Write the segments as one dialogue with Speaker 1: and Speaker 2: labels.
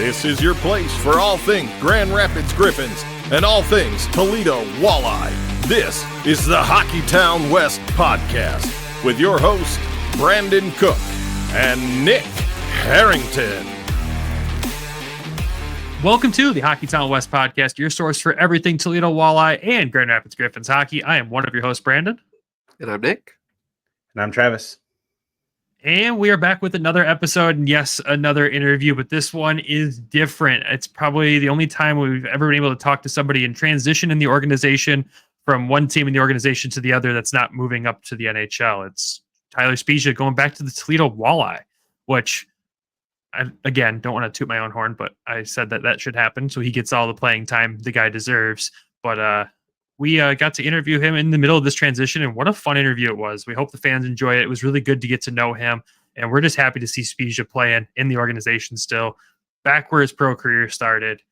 Speaker 1: This is your place for all things Grand Rapids Griffins and all things Toledo Walleye. This is the Hockeytown West Podcast with your host, Brandon Cook and Nick Harrington.
Speaker 2: Welcome to the Hockeytown West Podcast, your source for everything Toledo Walleye and Grand Rapids Griffins hockey. I am one of your hosts, Brandon.
Speaker 3: And I'm Nick.
Speaker 4: And I'm Travis.
Speaker 2: And we are back with another episode, and yes, another interview, but this one is different. It's probably the only time we've ever been able to talk to somebody in transition in the organization from one team in the organization to the other that's not moving up to the NHL. It's Tyler Spezia going back to the Toledo Walleye, which I, again, don't want to toot my own horn, but I said that should happen, so he gets all the playing time the guy deserves. But we got to interview him in the middle of this transition, and what a fun interview it was. We hope the fans enjoy it. It was really good to get to know him, and we're just happy to see Spezia playing in the organization still, back where his pro career started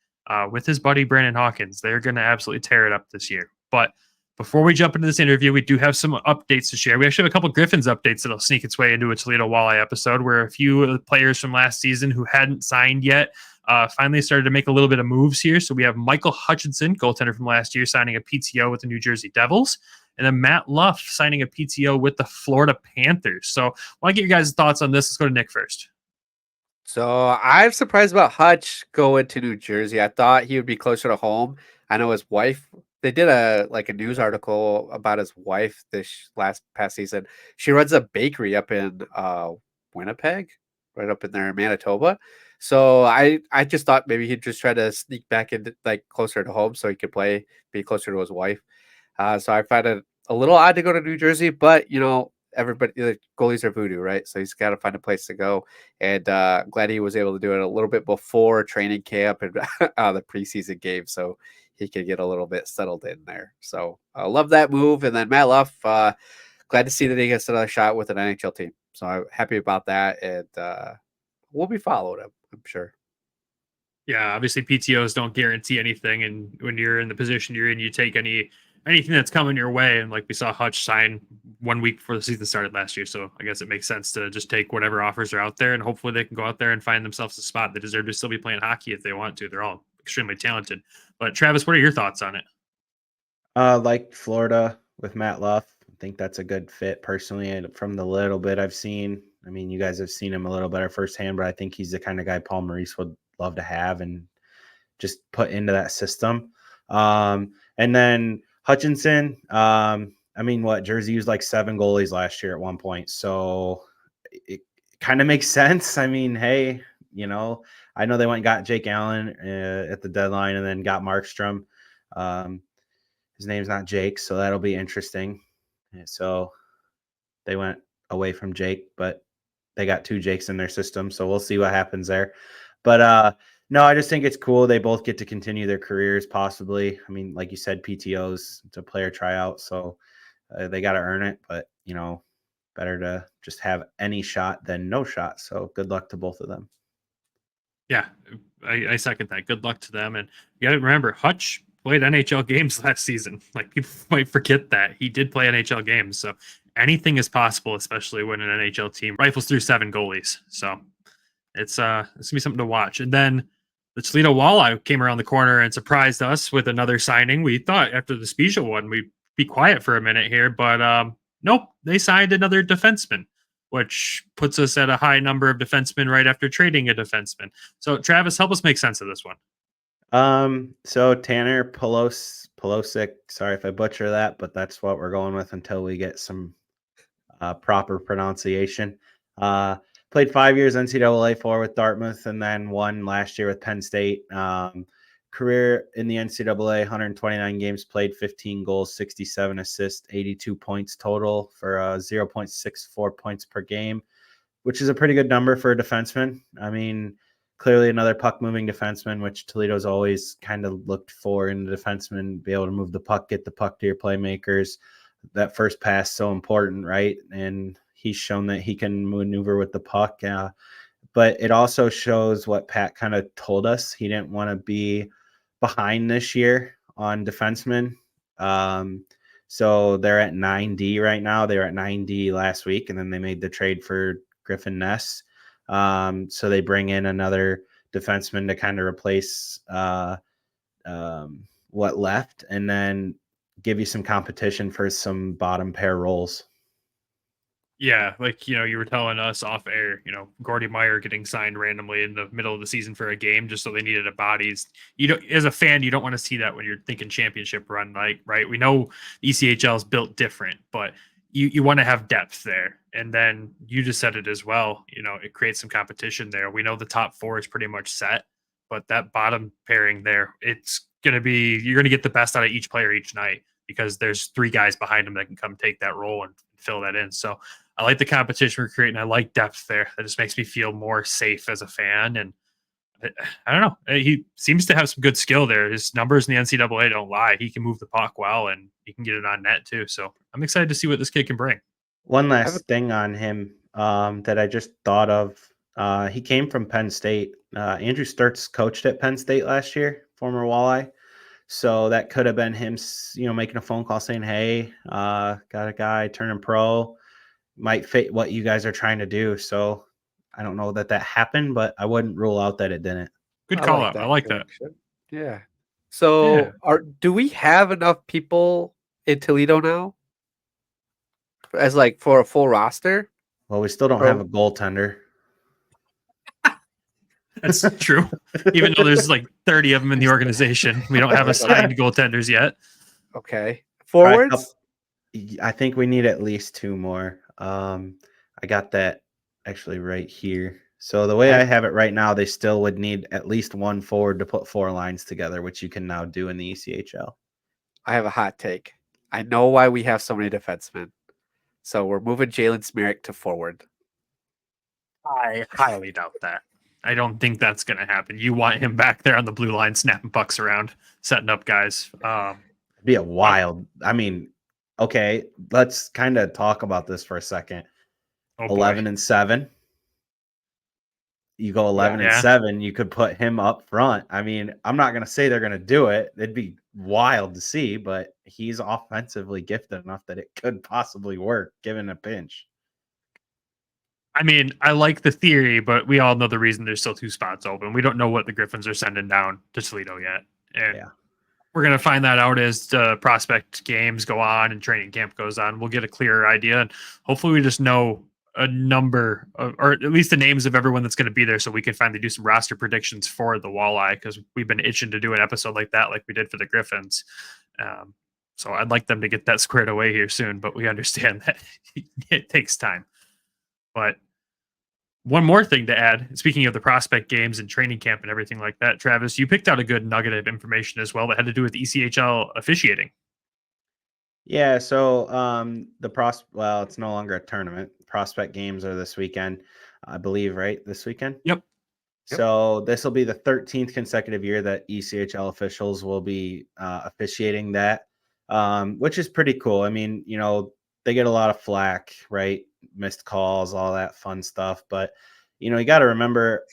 Speaker 2: with his buddy Brandon Hawkins. They're going to absolutely tear it up this year. But before we jump into this interview, we do have some updates to share. We actually have a couple of Griffins updates that'll sneak its way into a Toledo Walleye episode, where a few of the players from last season who hadn't signed yet finally started to make a little bit of moves here. So we have Michael Hutchinson, goaltender from last year, signing a PTO with the New Jersey Devils, and then Matt Luff signing a PTO with the Florida Panthers. So I want to get your guys' thoughts on this. Let's go to Nick first.
Speaker 3: So I'm surprised about Hutch going to New Jersey. I thought he would be closer to home. I know his wife, they did a news article about his wife this past season. She runs a bakery up in Winnipeg, right up in there in Manitoba. So I just thought maybe he'd just try to sneak back in closer to home so he could be closer to his wife. So I find it a little odd to go to New Jersey, but everybody, the goalies are voodoo, right? So he's got to find a place to go. And glad he was able to do it a little bit before training camp and the preseason game, so he could get a little bit settled in there. So I love that move. And then Matt Luff, glad to see that he gets another shot with an NHL team. So I'm happy about that. And we'll be following him, I'm sure.
Speaker 2: Yeah, obviously PTOs don't guarantee anything. And when you're in the position you're in, you take anything that's coming your way. And like we saw Hutch sign 1 week before the season started last year. So I guess it makes sense to just take whatever offers are out there. And hopefully they can go out there and find themselves a spot. They deserve to still be playing hockey if they want to. They're all extremely talented. But Travis, what are your thoughts on it?
Speaker 4: Like Florida with Matt Luff, I think that's a good fit personally. And from the little bit I've seen, I mean, you guys have seen him a little better firsthand, but I think he's the kind of guy Paul Maurice would love to have and just put into that system. And then Hutchinson, I mean, Jersey used like 7 goalies last year at one point. So it kind of makes sense. I mean, hey, I know they went and got Jake Allen at the deadline and then got Markstrom. His name's not Jake, so that'll be interesting. So they went away from Jake, but they got 2 Jakes in their system, so we'll see what happens there. But no, I just think it's cool. They both get to continue their careers possibly. I mean, like you said, PTOs, it's a player tryout, so they got to earn it. But, better to just have any shot than no shot. So good luck to both of them.
Speaker 2: Yeah, I second that. Good luck to them. And you got to remember, Hutch played NHL games last season. Like, people might forget that. He did play NHL games. So anything is possible, especially when an NHL team rifles through 7 goalies. So it's going to be something to watch. And then the Toledo Walleye came around the corner and surprised us with another signing. We thought after the Spezia one, we'd be quiet for a minute here. But nope, they signed another defenseman, which puts us at a high number of defensemen right after trading a defenseman. So, Travis, help us make sense of this one.
Speaker 4: So Tanner Polosic, sorry if I butcher that, but that's what we're going with until we get some proper pronunciation. Played 5 years NCAA for with Dartmouth and then 1 last year with Penn State. Career in the NCAA, 129 games played, 15 goals, 67 assists, 82 points total for 0.64 points per game, which is a pretty good number for a defenseman. I mean, clearly another puck-moving defenseman, which Toledo's always kind of looked for in the defenseman, be able to move the puck, get the puck to your playmakers. That first pass so important, right? And he's shown that he can maneuver with the puck. But it also shows what Pat kind of told us. He didn't want to be behind this year on defensemen. So they're at 9D right now. They were at 9D last week, and then they made the trade for Griffin Ness. So they bring in another defenseman to kind of replace what left, and then give you some competition for some bottom pair roles.
Speaker 2: Yeah, like, you were telling us off air, Gordy Meyer getting signed randomly in the middle of the season for a game just so they needed a bodies. As a fan, you don't want to see that when you're thinking championship run, like, right? We know ECHL is built different, but you want to have depth there. And then you just said it as well, it creates some competition there. We know the top four is pretty much set, but that bottom pairing there, you're going to get the best out of each player each night because there's three guys behind them that can come take that role and fill that in. So I like the competition we're creating. I like depth there. That just makes me feel more safe as a fan. And I don't know. He seems to have some good skill there. His numbers in the NCAA don't lie. He can move the puck well, and he can get it on net too. So I'm excited to see what this kid can bring.
Speaker 4: One last thing on him that I just thought of. He came from Penn State. Andrew Sturtz coached at Penn State last year, former Walleye. So that could have been him, making a phone call saying, hey, got a guy turning pro. Might fit what you guys are trying to do. So I don't know that happened, but I wouldn't rule out that it didn't.
Speaker 2: Good call out. I like that.
Speaker 3: Yeah. So do we have enough people in Toledo now as like for a full roster?
Speaker 4: Well, we still don't have a goaltender.
Speaker 2: That's true. Even though there's like 30 of them in the organization, we don't have assigned goaltenders yet.
Speaker 3: Okay. Forwards?
Speaker 4: I think we need at least two more. I got that actually right here. So the way I have it right now, they still would need at least one forward to put four lines together, which you can now do in the ECHL.
Speaker 3: I have a hot take. I know why we have so many defensemen. So we're moving Jalen Smerrick to forward.
Speaker 2: I highly doubt that. I don't think that's going to happen. You want him back there on the blue line, snapping pucks around, setting up guys.
Speaker 4: It'd be a wild. Okay, let's kind of talk about this for a second. 11-7. You go 11-7. You could put him up front. I'm not going to say they're going to do it. It'd be wild to see, but he's offensively gifted enough that it could possibly work given a pinch.
Speaker 2: I like the theory, but we all know the reason there's still two spots open. We don't know what the Griffins are sending down to Toledo yet. And we're going to find that out as the prospect games go on and training camp goes on. We'll get a clearer idea. And hopefully we just know a number of, or at least the names of everyone that's going to be there so we can finally do some roster predictions for the Walleye, because we've been itching to do an episode like that like we did for the Griffins. So I'd like them to get that squared away here soon, but we understand that it takes time. But one more thing to add, speaking of the prospect games and training camp and everything like that, Travis, you picked out a good nugget of information as well that had to do with ECHL officiating.
Speaker 4: Yeah, so it's no longer a tournament. Prospect games are this weekend, I believe, right? This weekend?
Speaker 2: Yep.
Speaker 4: So this will be the 13th consecutive year that ECHL officials will be officiating that, which is pretty cool. They get a lot of flack, right? Missed calls, all that fun stuff. But, you got to remember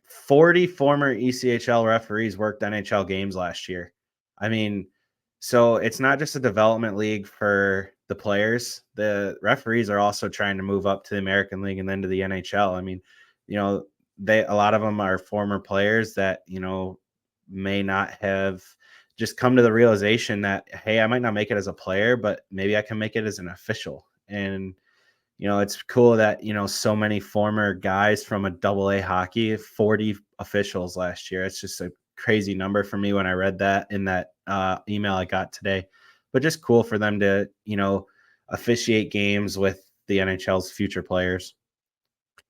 Speaker 4: 40 former ECHL referees worked NHL games last year. So it's not just a development league for the players. The referees are also trying to move up to the American League and then to the NHL. A lot of them are former players that, may not have just come to the realization that, hey, I might not make it as a player, but maybe I can make it as an official. And, it's cool that, so many former guys from a AA hockey, 40 officials last year. It's just a crazy number for me when I read that in that email I got today, but just cool for them to, officiate games with the NHL's future players.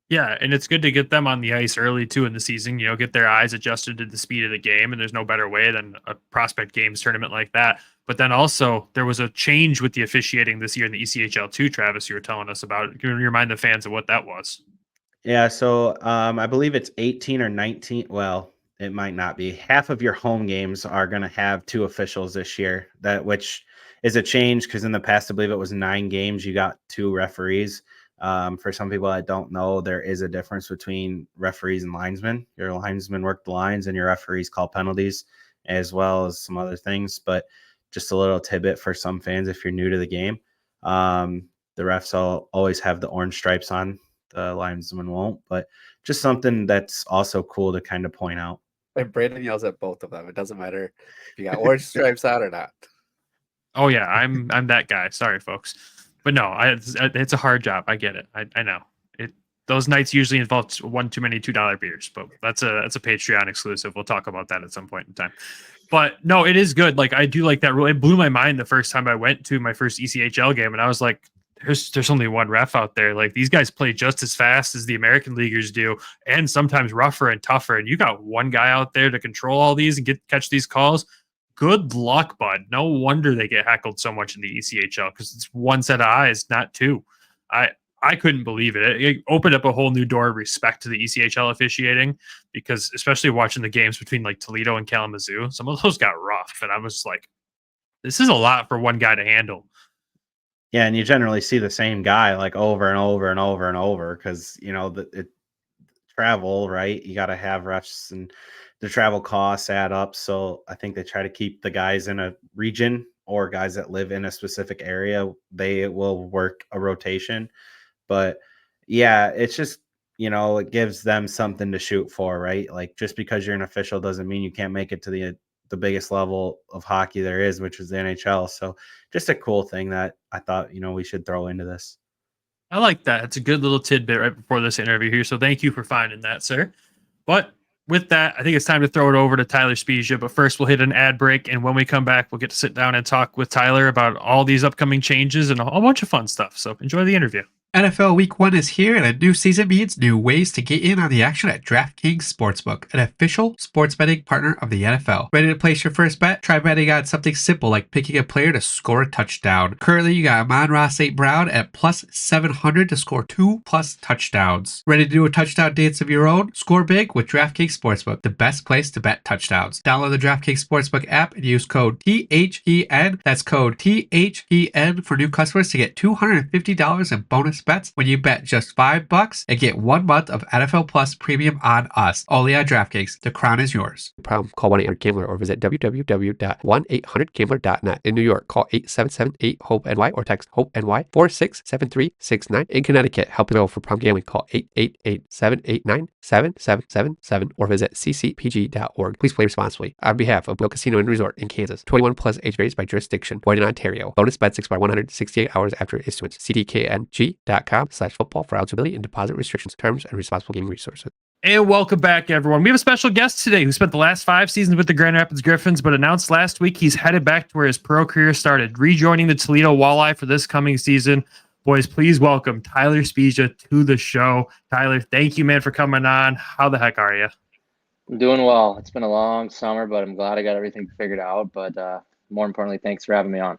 Speaker 2: Yeah, and it's good to get them on the ice early too in the season, get their eyes adjusted to the speed of the game, and there's no better way than a prospect games tournament like that. But then also there was a change with the officiating this year in the ECHL too, Travis, you were telling us about. Can you remind the fans of what that was?
Speaker 4: Yeah, so I believe it's 18 or 19. Well, it might not be. Half of your home games are going to have two officials this year, which is a change because in the past, I believe it was 9 games. You got 2 referees. For some people that don't know, there is a difference between referees and linesmen. Your linesmen work the lines and your referees call penalties, as well as some other things. But just a little tidbit for some fans if you're new to the game. The refs always have the orange stripes on. The linesmen won't. But just something that's also cool to kind of point out.
Speaker 3: And Brandon yells at both of them. It doesn't matter if you got orange stripes out or not.
Speaker 2: Oh yeah, I'm that guy. Sorry, folks, but no, it's a hard job. I get it. I know it. Those nights usually involve one too many $2 beers, but that's a Patreon exclusive. We'll talk about that at some point in time. But no, it is good. Like I do like that rule. It blew my mind the first time I went to my first ECHL game, and I was like, there's only one ref out there. Like these guys play just as fast as the American leaguers do, and sometimes rougher and tougher. And you got one guy out there to control all these and catch these calls. Good luck, bud. No wonder they get heckled so much in the ECHL because it's one set of eyes, not two. I couldn't believe it. It opened up a whole new door of respect to the ECHL officiating because especially watching the games between like Toledo and Kalamazoo, some of those got rough. And I was like, this is a lot for one guy to handle.
Speaker 4: Yeah, and you generally see the same guy like over and over and over and over because, you know, it travel, right? You got to have refs and the travel costs add up. So I think they try to keep the guys in a region or guys that live in a specific area. They will work a rotation. But yeah, it's just, you know, it gives them something to shoot for, right? Like just because you're an official doesn't mean you can't make it to the biggest level of hockey there is, which is the NHL. So just a cool thing that I thought, you know, we should throw into this.
Speaker 2: I like that. It's a good little tidbit right before this interview here. So thank you for finding that, sir. But with that, I think it's time to throw it over to Tyler Spezia. But first, we'll hit an ad break. And when we come back, we'll get to sit down and talk with Tyler about all these upcoming changes and a whole bunch of fun stuff. So enjoy the interview.
Speaker 5: NFL Week 1 is here, and a new season means new ways to get in on the action at DraftKings Sportsbook, an official sports betting partner of the NFL. Ready to place your first bet? Try betting on something simple like picking a player to score a touchdown. Currently, you got Amon-Ra St. Brown at plus 700 to score 2+ touchdowns. Ready to do a touchdown dance of your own? Score big with DraftKings Sportsbook, the best place to bet touchdowns. Download the DraftKings Sportsbook app and use code THEN. That's code THEN for new customers to get $250 in bonus bets when you bet just $5 and get 1 month of NFL Plus premium on us. Only on DraftKings. The crown is yours.
Speaker 6: Problem? Call 1-800-GAMBLER or visit www.1800gambler.net. In New York, call 877-8-HOPE-NY or text HOPE-NY 467369. In Connecticut, help available for problem gambling. Call 888-789-7777 or visit ccpg.org. Please play responsibly. On behalf of Will Casino and Resort in Kansas, 21 plus age varies by jurisdiction. Void in Ontario. Bonus bets expire 168 hours after issuance. cdkng.com/football for eligibility and deposit restrictions, terms, and responsible gaming resources.
Speaker 2: And welcome back, everyone. We have a special guest today who spent the last 5 seasons with the Grand Rapids Griffins, but announced last week he's headed back to where his pro career started, rejoining the Toledo Walleye for this coming season. Boys, please welcome Tyler Spezia to the show. Tyler, thank you, man, for coming on. How the heck are you?
Speaker 7: I'm doing well. It's been a long summer, but I'm glad I got everything figured out. But more importantly, thanks for having me on.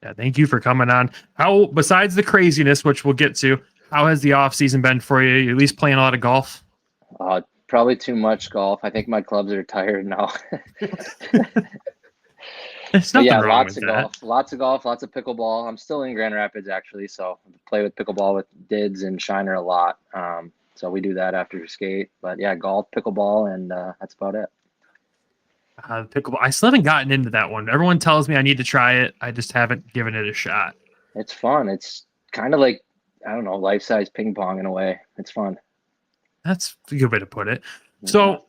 Speaker 2: Yeah, thank you for coming on. How, besides the craziness, which we'll get to, how has the off season been for you? You at least playing a lot of golf?
Speaker 7: Probably too much golf. I think my clubs are tired now.
Speaker 2: There's nothing wrong
Speaker 7: lots
Speaker 2: with
Speaker 7: of
Speaker 2: that.
Speaker 7: golf, lots of pickleball. I'm still in Grand Rapids actually, so I play with pickleball with Dids and Shiner a lot. So we do that after skate. But yeah, golf, pickleball, and that's about it.
Speaker 2: Pickleball. I still haven't gotten into that one. Everyone tells me I need to try it. I just haven't given it a shot.
Speaker 7: It's fun. It's kind of like, I don't know, life-size ping pong in a way. It's fun.
Speaker 2: That's a good way to put it. So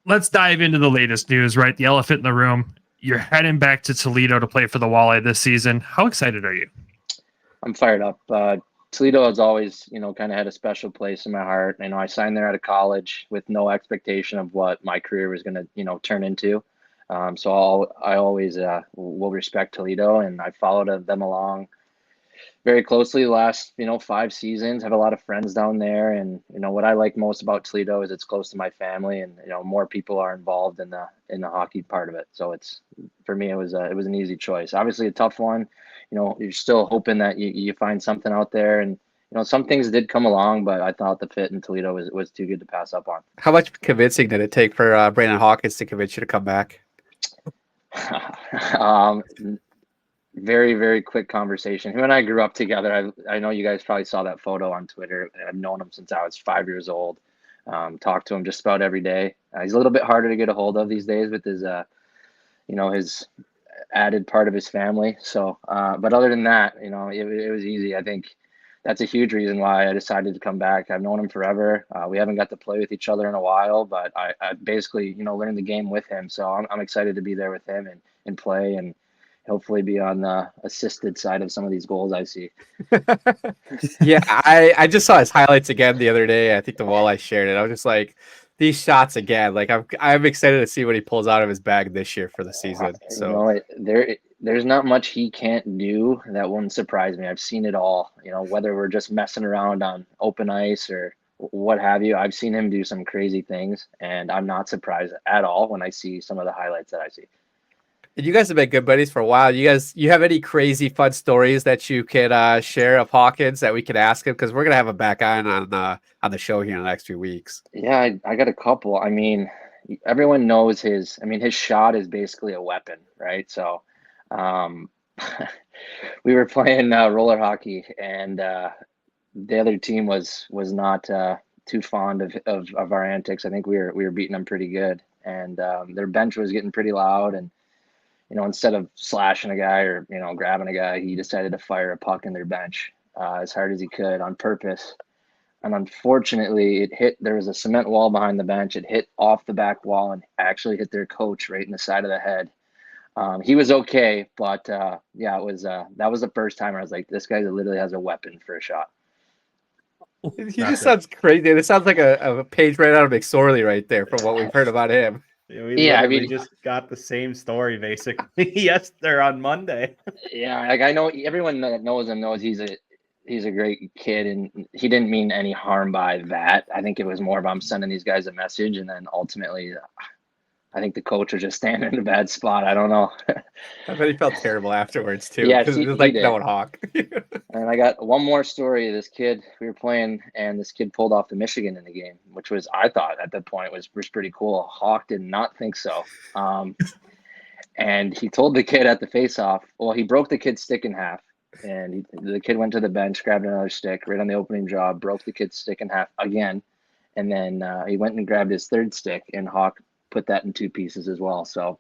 Speaker 2: let's dive into the latest news, right? The elephant in the room. You're heading back to Toledo to play for the Walleye this season. How excited are you? I'm
Speaker 7: fired up. Toledo has always, kind of had a special place in my heart. I signed there out of college with no expectation of what my career was going to, turn into. So I always will respect Toledo, and I followed them along very closely the last, 5 seasons. Have a lot of friends down there, and what I like most about Toledo is it's close to my family, and more people are involved in the hockey part of it. So it's, for me, it was an easy choice. Obviously a tough one. You're still hoping that you find something out there, and some things did come along, but I thought the fit in Toledo was too good to pass up on.
Speaker 3: How much convincing did it take for Brandon Hawkins to convince you to come back?
Speaker 7: Very, very quick conversation. Him and I grew up together. I know you guys probably saw that photo on Twitter. I've known him since I was 5 years old. Talked to him just about every day. He's a little bit harder to get a hold of these days with his, his added part of his family. So, but other than that, it was easy. I think that's a huge reason why I decided to come back. I've known him forever. We haven't got to play with each other in a while, but I basically, learned the game with him. So I'm excited to be there with him and play and hopefully be on the assisted side of some of these goals I see.
Speaker 3: Yeah, I just saw his highlights again the other day. I think the Walleye shared it. I was just like, these shots again. Like I'm excited to see what he pulls out of his bag this year for the season. So
Speaker 7: There's not much he can't do that wouldn't surprise me. I've seen it all. Whether we're just messing around on open ice or what have you, I've seen him do some crazy things, and I'm not surprised at all when I see some of the highlights that I see.
Speaker 3: you guys have been good buddies for a while. You have any crazy fun stories that you could share of Hawkins that we could ask him? Because we're gonna have him back on the show here in the next few weeks.
Speaker 7: Yeah, I got a couple. I mean, everyone knows his shot is basically a weapon, right? So, we were playing roller hockey, and the other team was not too fond of our antics. I think we were beating them pretty good, and their bench was getting pretty loud, and instead of slashing a guy or, grabbing a guy, he decided to fire a puck in their bench as hard as he could on purpose. And unfortunately, there was a cement wall behind the bench. It hit off the back wall and actually hit their coach right in the side of the head. He was okay, but yeah, it was that was the first time I was like, this guy literally has a weapon for a shot.
Speaker 3: He just sounds crazy. It sounds like a page right out of McSorley right there from what we've heard about him.
Speaker 4: We just got the same story basically. Yes, they're on Monday.
Speaker 7: Yeah, like I know everyone that knows him knows he's a great kid, and he didn't mean any harm by that. I think it was more about him sending these guys a message, and then ultimately, I think the coach was just standing in a bad spot. I don't know.
Speaker 3: I bet he felt terrible afterwards too.
Speaker 7: Yeah,
Speaker 3: it was like no Hawk.
Speaker 7: And I got one more story. This kid, we were playing, and this kid pulled off the Michigan in the game, which was, I thought at that point was pretty cool. Hawk did not think so. And he told the kid at the face-off, well, he broke the kid's stick in half, and the kid went to the bench, grabbed another stick right on the opening draw, broke the kid's stick in half again, and then he went and grabbed his third stick, and Hawk put that in two pieces as well. So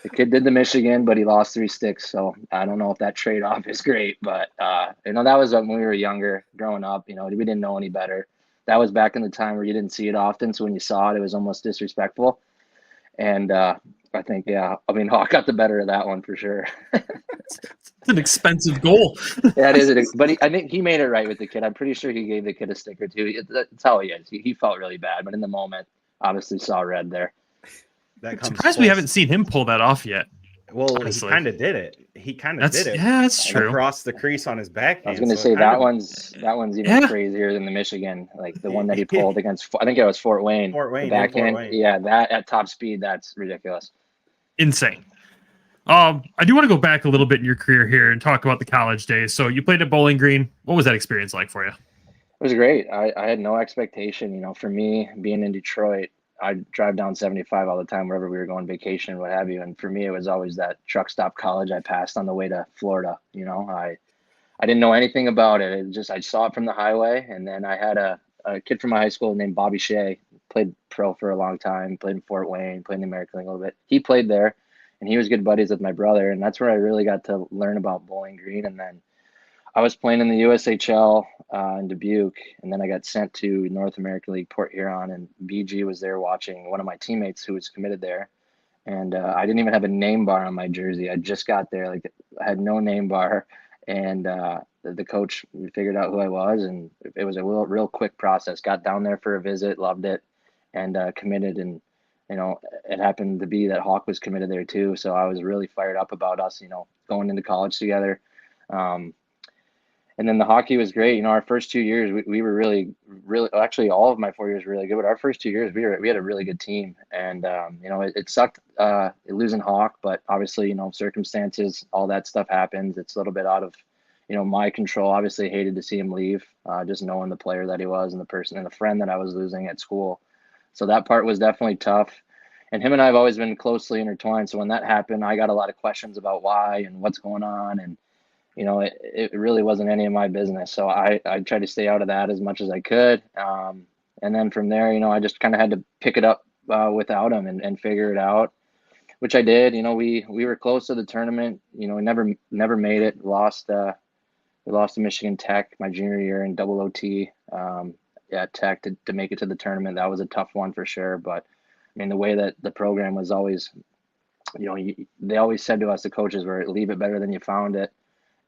Speaker 7: the kid did the Michigan, but he lost 3 sticks. So I don't know if that trade-off is great, but that was when we were younger, growing up. We didn't know any better. That was back in the time where you didn't see it often. So when you saw it, it was almost disrespectful. And I think, Hawk got the better of that one for sure.
Speaker 2: It's an expensive goal.
Speaker 7: Yeah, it is. But I think he made it right with the kid. I'm pretty sure he gave the kid a stick or two. That's how he is. He felt really bad, but in the moment, obviously saw red there.
Speaker 2: I'm surprised we haven't seen him pull that off yet.
Speaker 4: Well,
Speaker 2: honestly.
Speaker 4: He kind of did it.
Speaker 2: Yeah, that's true.
Speaker 4: Across the crease on his backhand.
Speaker 7: I was going to say that one's even crazier than the Michigan, like the one that he pulled against. I think it was Fort Wayne. The backhand. Yeah, that at top speed, that's ridiculous.
Speaker 2: Insane. I do want to go back a little bit in your career here and talk about the college days. So you played at Bowling Green. What was that experience like for you?
Speaker 7: It was great. I had no expectation. For me, being in Detroit, I drive down 75 all the time wherever we were going vacation and what have you. And for me, it was always that truck stop college I passed on the way to Florida. I didn't know anything about it. I saw it from the highway. And then I had a kid from my high school named Bobby Shea, played pro for a long time, played in Fort Wayne, played in the American League a little bit. He played there, and he was good buddies with my brother. And that's where I really got to learn about Bowling Green. And then I was playing in the USHL in Dubuque, and then I got sent to North American League Port Huron, and BG was there watching one of my teammates who was committed there. And I didn't even have a name bar on my jersey. I just got there, I had no name bar. And the coach figured out who I was, and it was a real quick process. Got down there for a visit, loved it, and committed. And, it happened to be that Hawk was committed there too. So I was really fired up about us, going into college together. And then the hockey was great. Our first 2 years, we were really, actually all of my 4 years were really good. But our first 2 years, we had a really good team. And, it sucked losing Hawk. But obviously, circumstances, all that stuff happens. It's a little bit out of, my control. Obviously, hated to see him leave, just knowing the player that he was and the person and the friend that I was losing at school. So that part was definitely tough. And him and I have always been closely intertwined. So when that happened, I got a lot of questions about why and what's going on. And it really wasn't any of my business. So I tried to stay out of that as much as I could. And then from there, I just kind of had to pick it up without him and figure it out, which I did. We were close to the tournament. We never made it, lost we lost to Michigan Tech my junior year in double OT. At Tech to make it to the tournament. That was a tough one for sure. But I mean, the way that the program was always, they always said to us, the coaches were leave it better than you found it.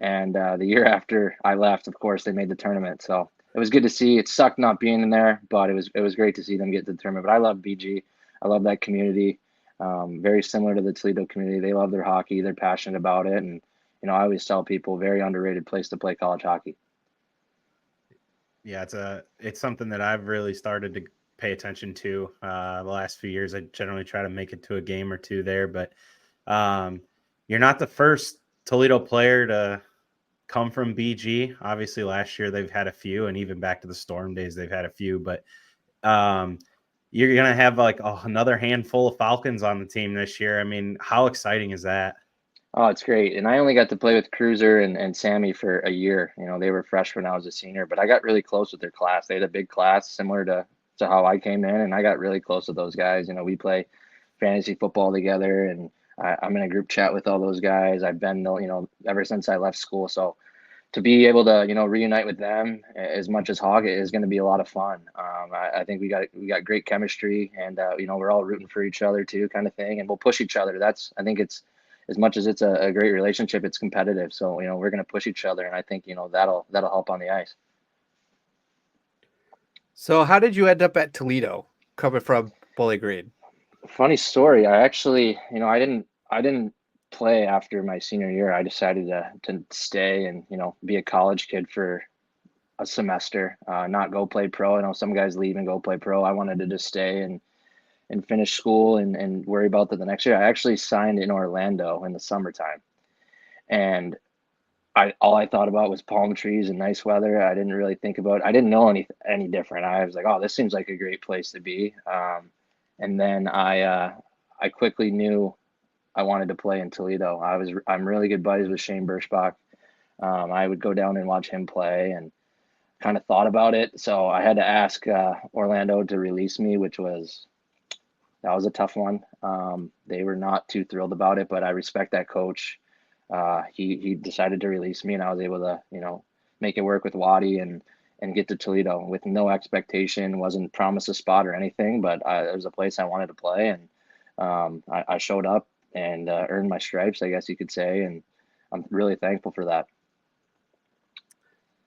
Speaker 7: And the year after I left, of course, they made the tournament. So it was good to see. It sucked not being in there, but it was great to see them get to the tournament. But I love BG. I love that community. Very similar to the Toledo community. They love their hockey. They're passionate about it. And, I always tell people, very underrated place to play college hockey.
Speaker 4: Yeah, it's something that I've really started to pay attention to the last few years. I generally try to make it to a game or two there, but you're not the first Toledo player to come from BG. Obviously, last year they've had a few, and even back to the Storm days, they've had a few. But you're gonna have like another handful of Falcons on the team this year. I mean, how exciting is that?
Speaker 7: Oh, it's great. And I only got to play with Cruiser and Sammy for a year. They were freshmen when I was a senior, but I got really close with their class. They had a big class similar to how I came in, and I got really close with those guys. We play fantasy football together, and I'm in a group chat with all those guys. I've been, ever since I left school. So to be able to, reunite with them as much as Hog is going to be a lot of fun. I think we got great chemistry, and we're all rooting for each other too, kind of thing, and we'll push each other. I think it's, as much as it's a great relationship, it's competitive. So, we're going to push each other, and I think, that'll help on the ice.
Speaker 3: So how did you end up at Toledo coming from Bowling Green?
Speaker 7: Funny story. I actually, I didn't play after my senior year. I decided to stay and, be a college kid for a semester, not go play pro. I know some guys leave and go play pro. I wanted to just stay and finish school and worry about that the next year. I actually signed in Orlando in the summertime, and all I thought about was palm trees and nice weather. I didn't really think about, I didn't know any different. I was like, oh, this seems like a great place to be. And then I quickly knew I wanted to play in Toledo. I'm really good buddies with Shane Birschbach. I would go down and watch him play and kind of thought about it. So I had to ask Orlando to release me, that was a tough one. They were not too thrilled about it, but I respect that coach. He decided to release me, and I was able to, make it work with Waddy and get to Toledo with no expectation. Wasn't promised a spot or anything, but it was a place I wanted to play, and I showed up and earned my stripes, I guess you could say, and I'm really thankful for that.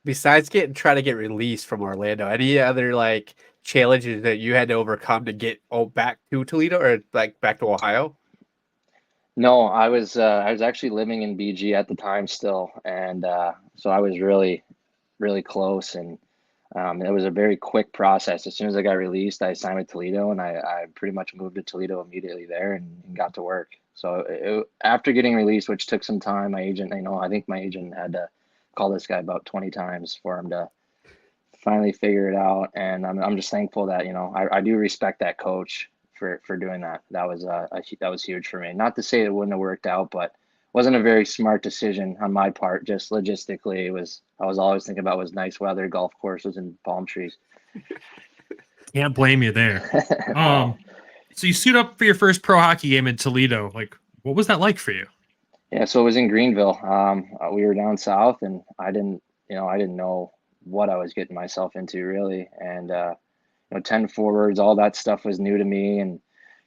Speaker 3: Besides trying to get released from Orlando, any other challenges that you had to overcome to get back to Toledo or back to Ohio?
Speaker 7: No, I was actually living in BG at the time still, and so I was really, really close, and it was a very quick process. As soon as I got released, I signed with Toledo, and I pretty much moved to Toledo immediately there and got to work. So after getting released, which took some time, my agent, I think my agent had to call this guy about 20 times for him to finally figure it out. And I'm just thankful that, I do respect that coach for doing that. That was huge for me. Not to say it wouldn't have worked out, but wasn't a very smart decision on my part. Just logistically, I was always thinking about was nice weather, golf courses, and palm trees.
Speaker 2: Can't blame you there. So you suit up for your first pro hockey game in Toledo. What was that like for you?
Speaker 7: Yeah, so it was in Greenville. We were down south, and I didn't know what I was getting myself into really. And 10 forwards, all that stuff was new to me, and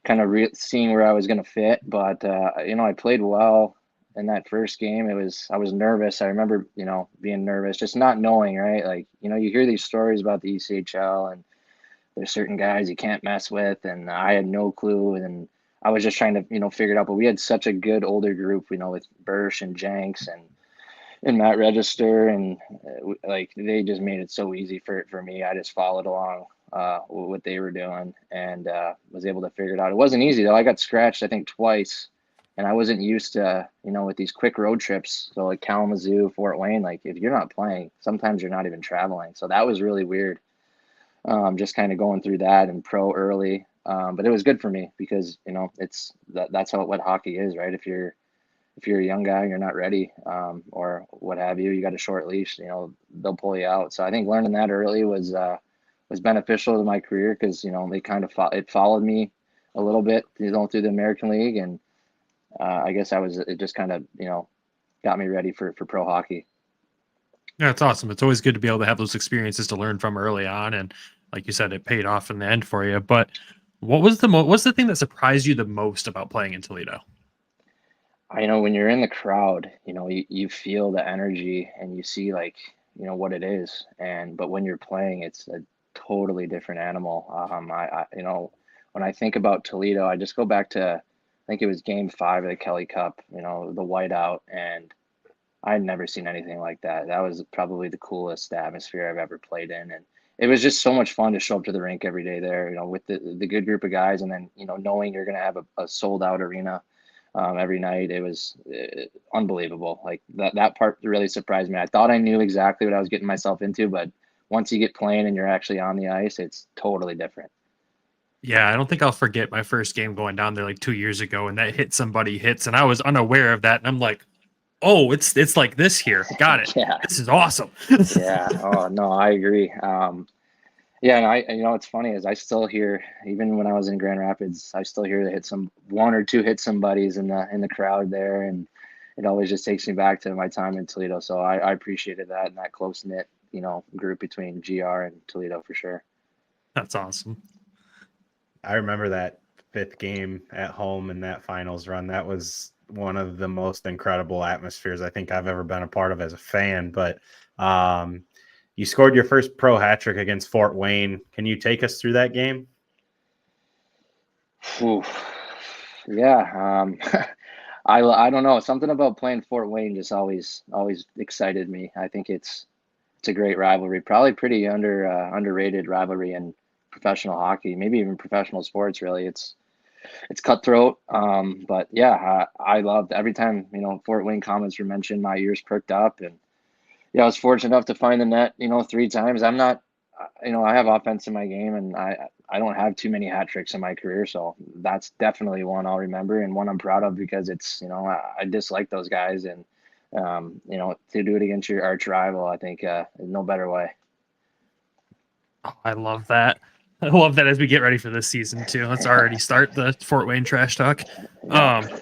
Speaker 7: kind of seeing where I was going to fit. But I played well in that first game. I was nervous. I remember being nervous, just not knowing, right? You hear these stories about the ECHL, and there's certain guys you can't mess with, and I had no clue, and I was just trying to figure it out. But we had such a good older group, with Bursch and Jenks and Matt Register, and they just made it so easy for me. I just followed along what they were doing, and was able to figure it out. It wasn't easy though. I got scratched I think twice, and I wasn't used to with these quick road trips. So Kalamazoo, Fort Wayne, if you're not playing, sometimes you're not even traveling. So that was really weird. Just kind of going through that and pro early. But it was good for me because, that's what hockey is, right? If you're a young guy and you're not ready, or what have you, you got a short leash, they'll pull you out. So I think learning that early was beneficial to my career because, they kind of it followed me a little bit, through the American League. And I guess it just kind of, got me ready for pro hockey.
Speaker 2: Yeah, it's awesome. It's always good to be able to have those experiences to learn from early on, and like you said, it paid off in the end for you. But what's the thing that surprised you the most about playing in Toledo?
Speaker 7: I know when you're in the crowd, you feel the energy and you see like, what it is. But when you're playing, it's a totally different animal. When I think about Toledo, I just go back to, I think it was game 5 of the Kelly Cup, the whiteout, and I had never seen anything like that. That was probably the coolest atmosphere I've ever played in. And it was just so much fun to show up to the rink every day there, with the good group of guys. And then, knowing you're going to have a sold out arena every night. It was unbelievable. Like that part really surprised me. I thought I knew exactly what I was getting myself into, but once you get playing and you're actually on the ice, it's totally different.
Speaker 2: Yeah, I don't think I'll forget my first game going down there like 2 years ago, and that hit somebody hits, and I was unaware of that, and I'm like, oh, it's like this here. Got it.
Speaker 7: Yeah.
Speaker 2: This is awesome.
Speaker 7: Yeah. Oh no, I agree. Yeah, and it's funny is I still hear, even when I was in Grand Rapids, I still hear one or two hit somebodies in the crowd there, and it always just takes me back to my time in Toledo. So I appreciated that and that close knit, group between GR and Toledo for sure.
Speaker 2: That's awesome.
Speaker 4: I remember that 5th game at home in that finals run. That was one of the most incredible atmospheres I think I've ever been a part of as a fan. But you scored your first pro hat trick against Fort Wayne. Can you take us through that game?
Speaker 7: Ooh. Yeah. I don't know. Something about playing Fort Wayne just always excited me. I think it's a great rivalry, probably pretty underrated rivalry in professional hockey, maybe even professional sports. Really, it's cutthroat. But yeah, I loved every time Fort Wayne comments were mentioned. My ears perked up, and I was fortunate enough to find the net 3 times. I'm not, I have offense in my game, and I don't have too many hat tricks in my career, so that's definitely one I'll remember and one I'm proud of because it's I dislike those guys, and to do it against your arch rival, I think no better way.
Speaker 2: Oh, I love that. I love that as we get ready for this season too. Let's already start the Fort Wayne trash talk.
Speaker 7: Yeah.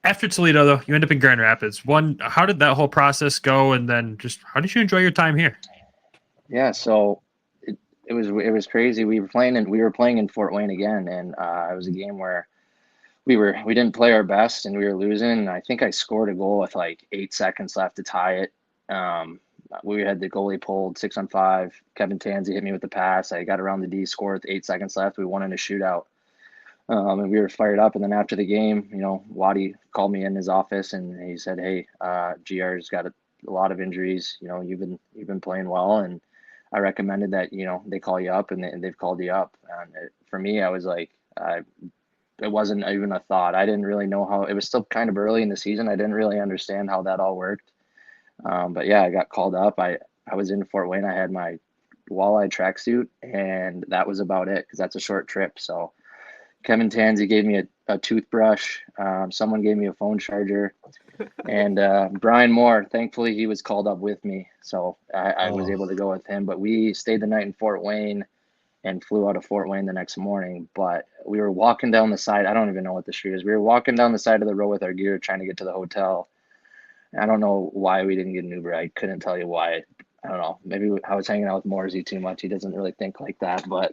Speaker 2: After Toledo, though, you end up in Grand Rapids. How did that whole process go? And then just how did you enjoy your time here?
Speaker 7: Yeah, so it was crazy. We were playing in Fort Wayne again, and it was a game where we didn't play our best and we were losing. And I think I scored a goal with like 8 seconds left to tie it. We had the goalie pulled 6-on-5. Kevin Tansey hit me with the pass. I got around the D, scored with 8 seconds left. We won in a shootout. And we were fired up. And then after the game, Waddy called me in his office and he said, "Hey, GR's got a lot of injuries. You've been playing well, and I recommended that they call you up, and they've called you up." And for me, I was like, it wasn't even a thought. I didn't really know how. It was still kind of early in the season. I didn't really understand how that all worked. But yeah, I got called up. I was in Fort Wayne. I had my walleye tracksuit, and that was about it because that's a short trip. So Kevin Tansey gave me a toothbrush. Someone gave me a phone charger, and Brian Moore, thankfully, he was called up with me. So I was able to go with him. But we stayed the night in Fort Wayne and flew out of Fort Wayne the next morning. But we were walking down the side. I don't even know what the street is. We were walking down the side of the road with our gear trying to get to the hotel. I don't know why we didn't get an Uber. I couldn't tell you why. I don't know. Maybe I was hanging out with Morsey too much. He doesn't really think like that. But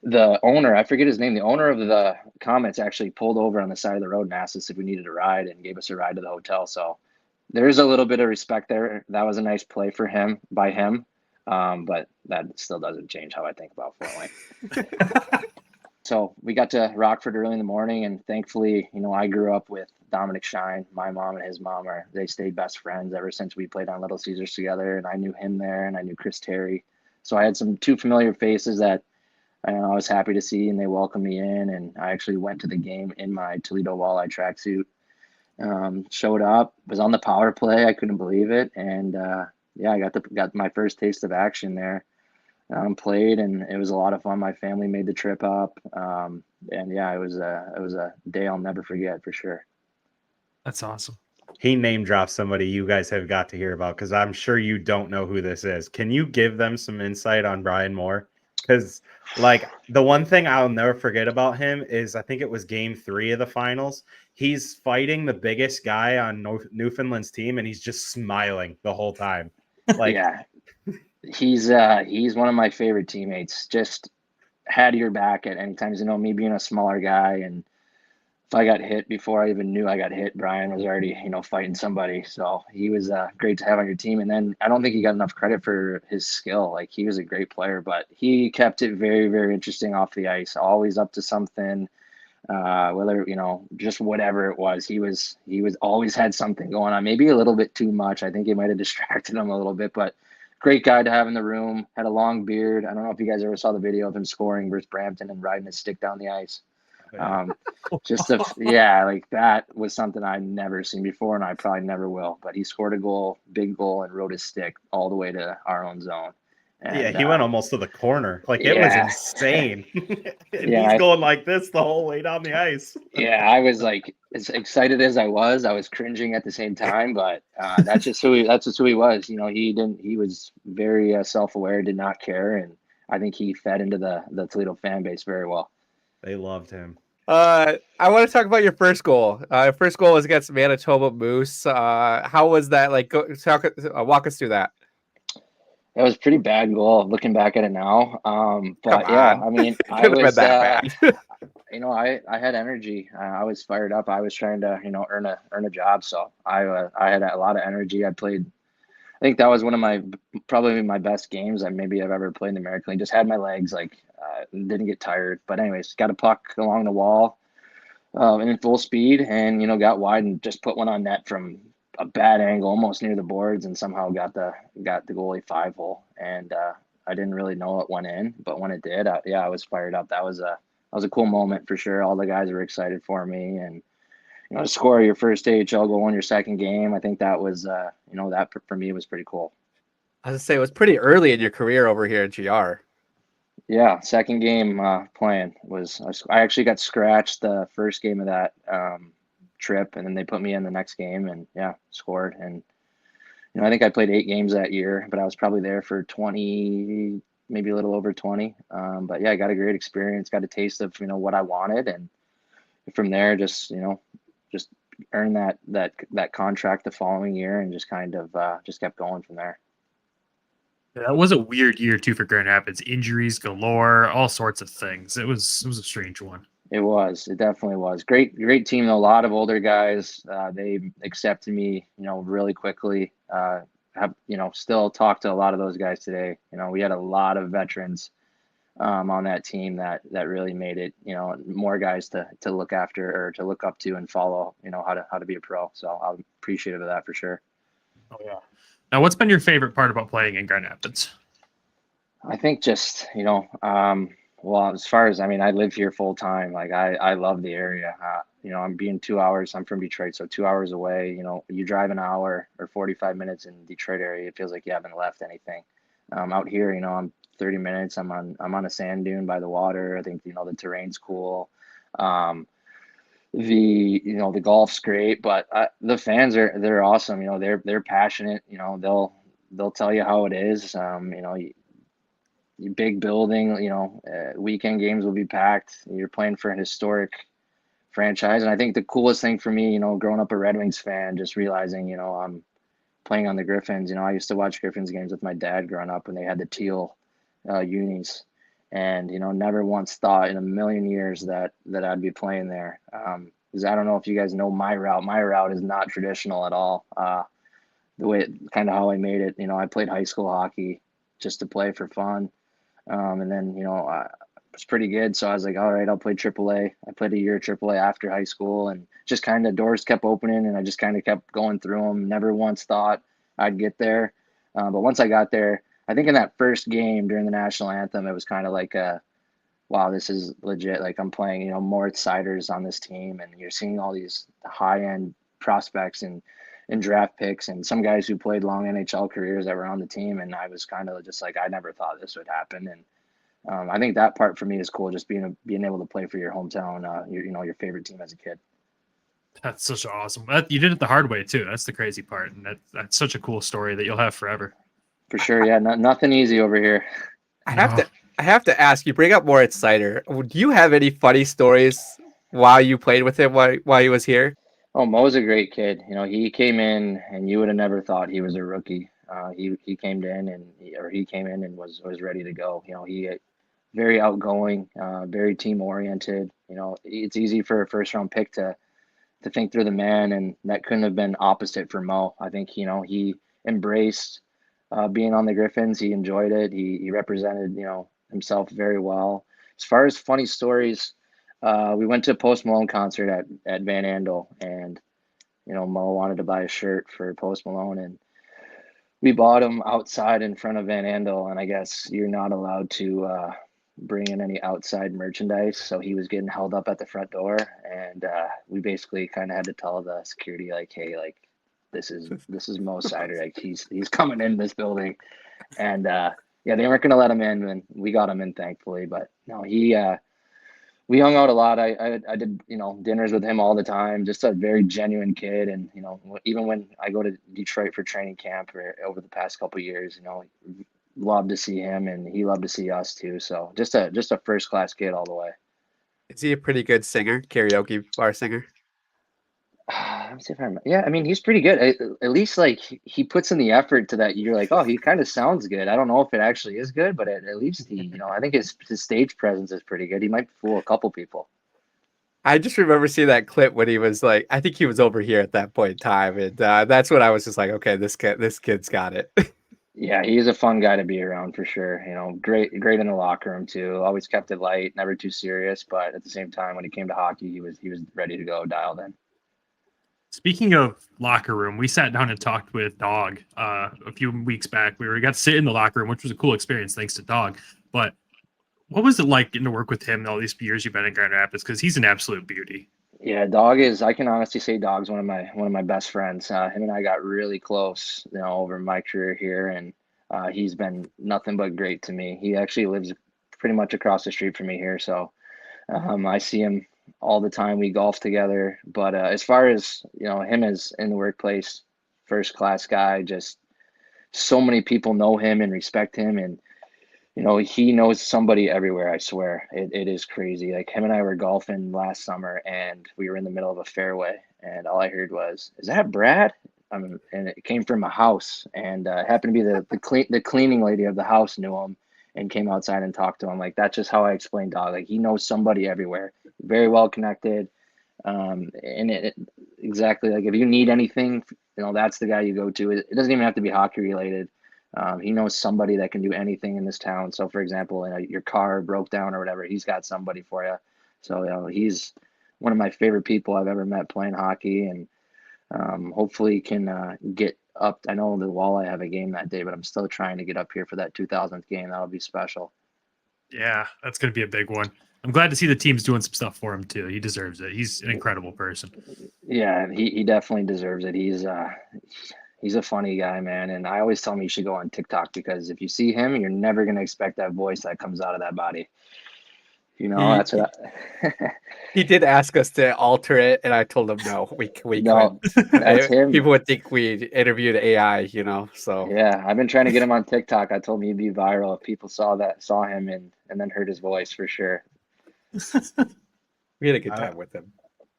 Speaker 7: the owner, I forget his name, the owner of the Comets actually pulled over on the side of the road and asked us if we needed a ride and gave us a ride to the hotel. So there's a little bit of respect there. That was a nice play for him, by him. But that still doesn't change how I think about Fort Wayne. So we got to Rockford early in the morning, and thankfully, I grew up with Dominic Shine. My mom and his mom they stayed best friends ever since we played on Little Caesars together, and I knew him there, and I knew Chris Terry. So I had two familiar faces that I was happy to see, and they welcomed me in, and I actually went to the game in my Toledo Walleye tracksuit. Showed up, was on the power play. I couldn't believe it, and I got my first taste of action there. Played, and it was a lot of fun. My family made the trip up, and yeah, it was a day I'll never forget for sure.
Speaker 2: That's awesome.
Speaker 4: He name dropped somebody you guys have got to hear about because I'm sure you don't know who this is. Can you give them some insight on Brian Moore? Because like the one thing I'll never forget about him is I think it was game 3 of the finals. He's fighting the biggest guy on Newfoundland's team, and he's just smiling the whole time. Like,
Speaker 7: Yeah, he's one of my favorite teammates. Just had your back at any times. Me being a smaller guy, and if I got hit before I even knew I got hit, Brian was already fighting somebody. So he was great to have on your team. And then I don't think he got enough credit for his skill. Like, he was a great player, but he kept it very, very interesting off the ice. Always up to something. Whether just whatever it was, he was always had something going on. Maybe a little bit too much. I think it might have distracted him a little bit, but great guy to have in the room. Had a long beard. I don't know if you guys ever saw the video of him scoring versus Brampton and riding his stick down the ice. Like that was something I'd never seen before, and I probably never will. But he scored a goal, big goal, and rode his stick all the way to our own zone. And,
Speaker 4: he went almost to the corner. Like, it was insane. He's going like this the whole way down the ice.
Speaker 7: I was like, as excited as I was cringing at the same time. But that's just who he was. He was very self-aware, did not care, and I think he fed into the Toledo fan base very well.
Speaker 4: They loved him.
Speaker 3: I want to talk about your first goal. First goal was against Manitoba Moose. How was that? Like, walk us through that.
Speaker 7: It was a pretty bad goal looking back at it now. But yeah, I mean, I was
Speaker 3: bad.
Speaker 7: I had energy. I was fired up. I was trying to, earn a job. So I had a lot of energy. I think that was one of probably my best games I've ever played in the American League. Just had my legs, didn't get tired. But anyways, got a puck along the wall and in full speed, and, got wide and just put one on net from a bad angle, almost near the boards, and somehow got the goalie 5-hole. And I didn't really know it went in, but when it did, I was fired up. That was a cool moment for sure. All the guys were excited for me, and to score your first AHL goal in your second game, I think that was that for me was pretty cool.
Speaker 3: I was gonna say, it was pretty early in your career over here at GR.
Speaker 7: Yeah, second game playing I actually got scratched the first game of that trip, and then they put me in the next game, and scored. And I think I played 8 games that year, but I was probably there for 20, maybe a little over 20. But yeah, I got a great experience, got a taste of what I wanted, and from there just earned that contract the following year, and just kind of just kept going from there.
Speaker 2: That was a weird year too for Grand Rapids. Injuries galore, all sorts of things. It was a strange one.
Speaker 7: It definitely was. Great team though. A lot of older guys. They accepted me, really quickly. Have still talk to a lot of those guys today. We had a lot of veterans on that team that really made it, more guys to look after or to look up to and follow, how to be a pro. So I'm appreciative of that for sure.
Speaker 2: Oh yeah. Now, what's been your favorite part about playing in Grand Rapids?
Speaker 7: I think just, well, as far as, I live here full time. Like, I love the area. I'm being 2 hours. I'm from Detroit, so 2 hours away. You drive an hour or 45 minutes in Detroit area, it feels like you haven't left anything. Out here, I'm 30 minutes. I'm on a sand dune by the water. I think the terrain's cool. The golf's great, but the fans they're awesome. They're passionate. They'll tell you how it is. Big building, weekend games will be packed. You're playing for an historic franchise. And I think the coolest thing for me, growing up a Red Wings fan, just realizing, I'm playing on the Griffins. I used to watch Griffins games with my dad growing up when they had the teal unis, and, never once thought in a million years that I'd be playing there. Because I don't know if you guys know my route. My route is not traditional at all. The way kind of how I made it, I played high school hockey just to play for fun. And then, I was pretty good. So I was like, all right, I'll play AAA. I played a year AAA after high school, and just kind of doors kept opening, and I just kind of kept going through them. Never once thought I'd get there. But once I got there, I think in that first game during the national anthem, it was kind of like wow, this is legit. Like, I'm playing, Moritz Siders on this team, and you're seeing all these high-end prospects and draft picks and some guys who played long NHL careers that were on the team. And I was kind of just like, I never thought this would happen. And I think that part for me is cool, just being able to play for your hometown, your favorite team as a kid.
Speaker 2: That's such awesome. You did it the hard way too. That's the crazy part. And that's such a cool story that you'll have forever.
Speaker 7: For sure. Yeah. Nothing easy over here.
Speaker 3: I have to ask, you bring up Moritz Seider. Do you have any funny stories while you played with him while he was here?
Speaker 7: Oh, Mo's a great kid. You know, he came in and you would have never thought he was a rookie. He came in and was ready to go. You know, he very outgoing, very team oriented. You know, it's easy for a first round pick to think through the man, and that couldn't have been opposite for Mo. I think, you know, he embraced being on the Griffins. He enjoyed it. He represented, you know, himself very well. As far as funny stories, we went to a Post Malone concert at Van Andel, and you know, Mo wanted to buy a shirt for Post Malone, and we bought him outside in front of Van Andel. And I guess you're not allowed to bring in any outside merchandise, so he was getting held up at the front door, and we basically kind of had to tell the security, like, hey, like, this is Mo Seider, like he's coming in this building, and yeah, they weren't gonna let him in, and we got him in, thankfully. But no, we hung out a lot. I did, you know, dinners with him all the time. Just a very genuine kid, and you know, even when I go to Detroit for training camp or over the past couple of years, you know, love to see him, and he loved to see us too. So just a first class kid all the way.
Speaker 3: Is he a pretty good singer, karaoke bar singer?
Speaker 7: Let me see if I remember. Yeah, I mean, he's pretty good. At least like he puts in the effort to that. You're like, oh, he kind of sounds good. I don't know if it actually is good, but at least he, you know, I think his stage presence is pretty good. He might fool a couple people.
Speaker 3: I just remember seeing that clip when he was like, I think he was over here at that point in time, and that's when I was just like, okay, this kid's got it.
Speaker 7: Yeah, he's a fun guy to be around for sure. You know, great in the locker room too. Always kept it light, never too serious, but at the same time, when it came to hockey, he was ready to go, dialed in.
Speaker 2: Speaking of locker room, we sat down and talked with Dog a few weeks back. We got to sit in the locker room, which was a cool experience thanks to Dog. But what was it like getting to work with him all these years you've been in Grand Rapids? Because he's an absolute beauty.
Speaker 7: Yeah, Dog is. I can honestly say Dog's one of my best friends. Him and I got really close, you know, over my career here, and he's been nothing but great to me. He actually lives pretty much across the street from me here, so I see him all the time. We golf together. But as far as, you know, him as in the workplace, first class guy. Just so many people know him and respect him, and you know, he knows somebody everywhere. I swear, it is crazy. Like him and I were golfing last summer, and we were in the middle of a fairway, and all I heard was, "Is that Brad?" And it came from a house, and it happened to be the cleaning lady of the house knew him and came outside and talked to him. Like that's just how I explain Dog. Like he knows somebody everywhere, very well connected, and exactly like if you need anything, you know, that's the guy you go to. It doesn't even have to be hockey related. He knows somebody that can do anything in this town. So, for example, you know, your car broke down or whatever, he's got somebody for you. So, you know, he's one of my favorite people I've ever met playing hockey, and hopefully can get up. I know the Walleye have a game that day, but I'm still trying to get up here for that 2000th game. That'll be special.
Speaker 2: Yeah, that's going to be a big one. I'm glad to see the team's doing some stuff for him too. He deserves it. He's an incredible person.
Speaker 7: Yeah, he definitely deserves it. He's a funny guy, man. And I always tell him you should go on TikTok, because if you see him, you're never going to expect that voice that comes out of that body. You know, that's what
Speaker 3: He did ask us to alter it, and I told him no, we
Speaker 7: no,
Speaker 3: couldn't.
Speaker 7: that's him.
Speaker 3: People would think we interviewed AI, you know. So
Speaker 7: yeah, I've been trying to get him on TikTok. I told him he'd be viral if people saw him and then heard his voice for sure.
Speaker 3: We had a good time with him.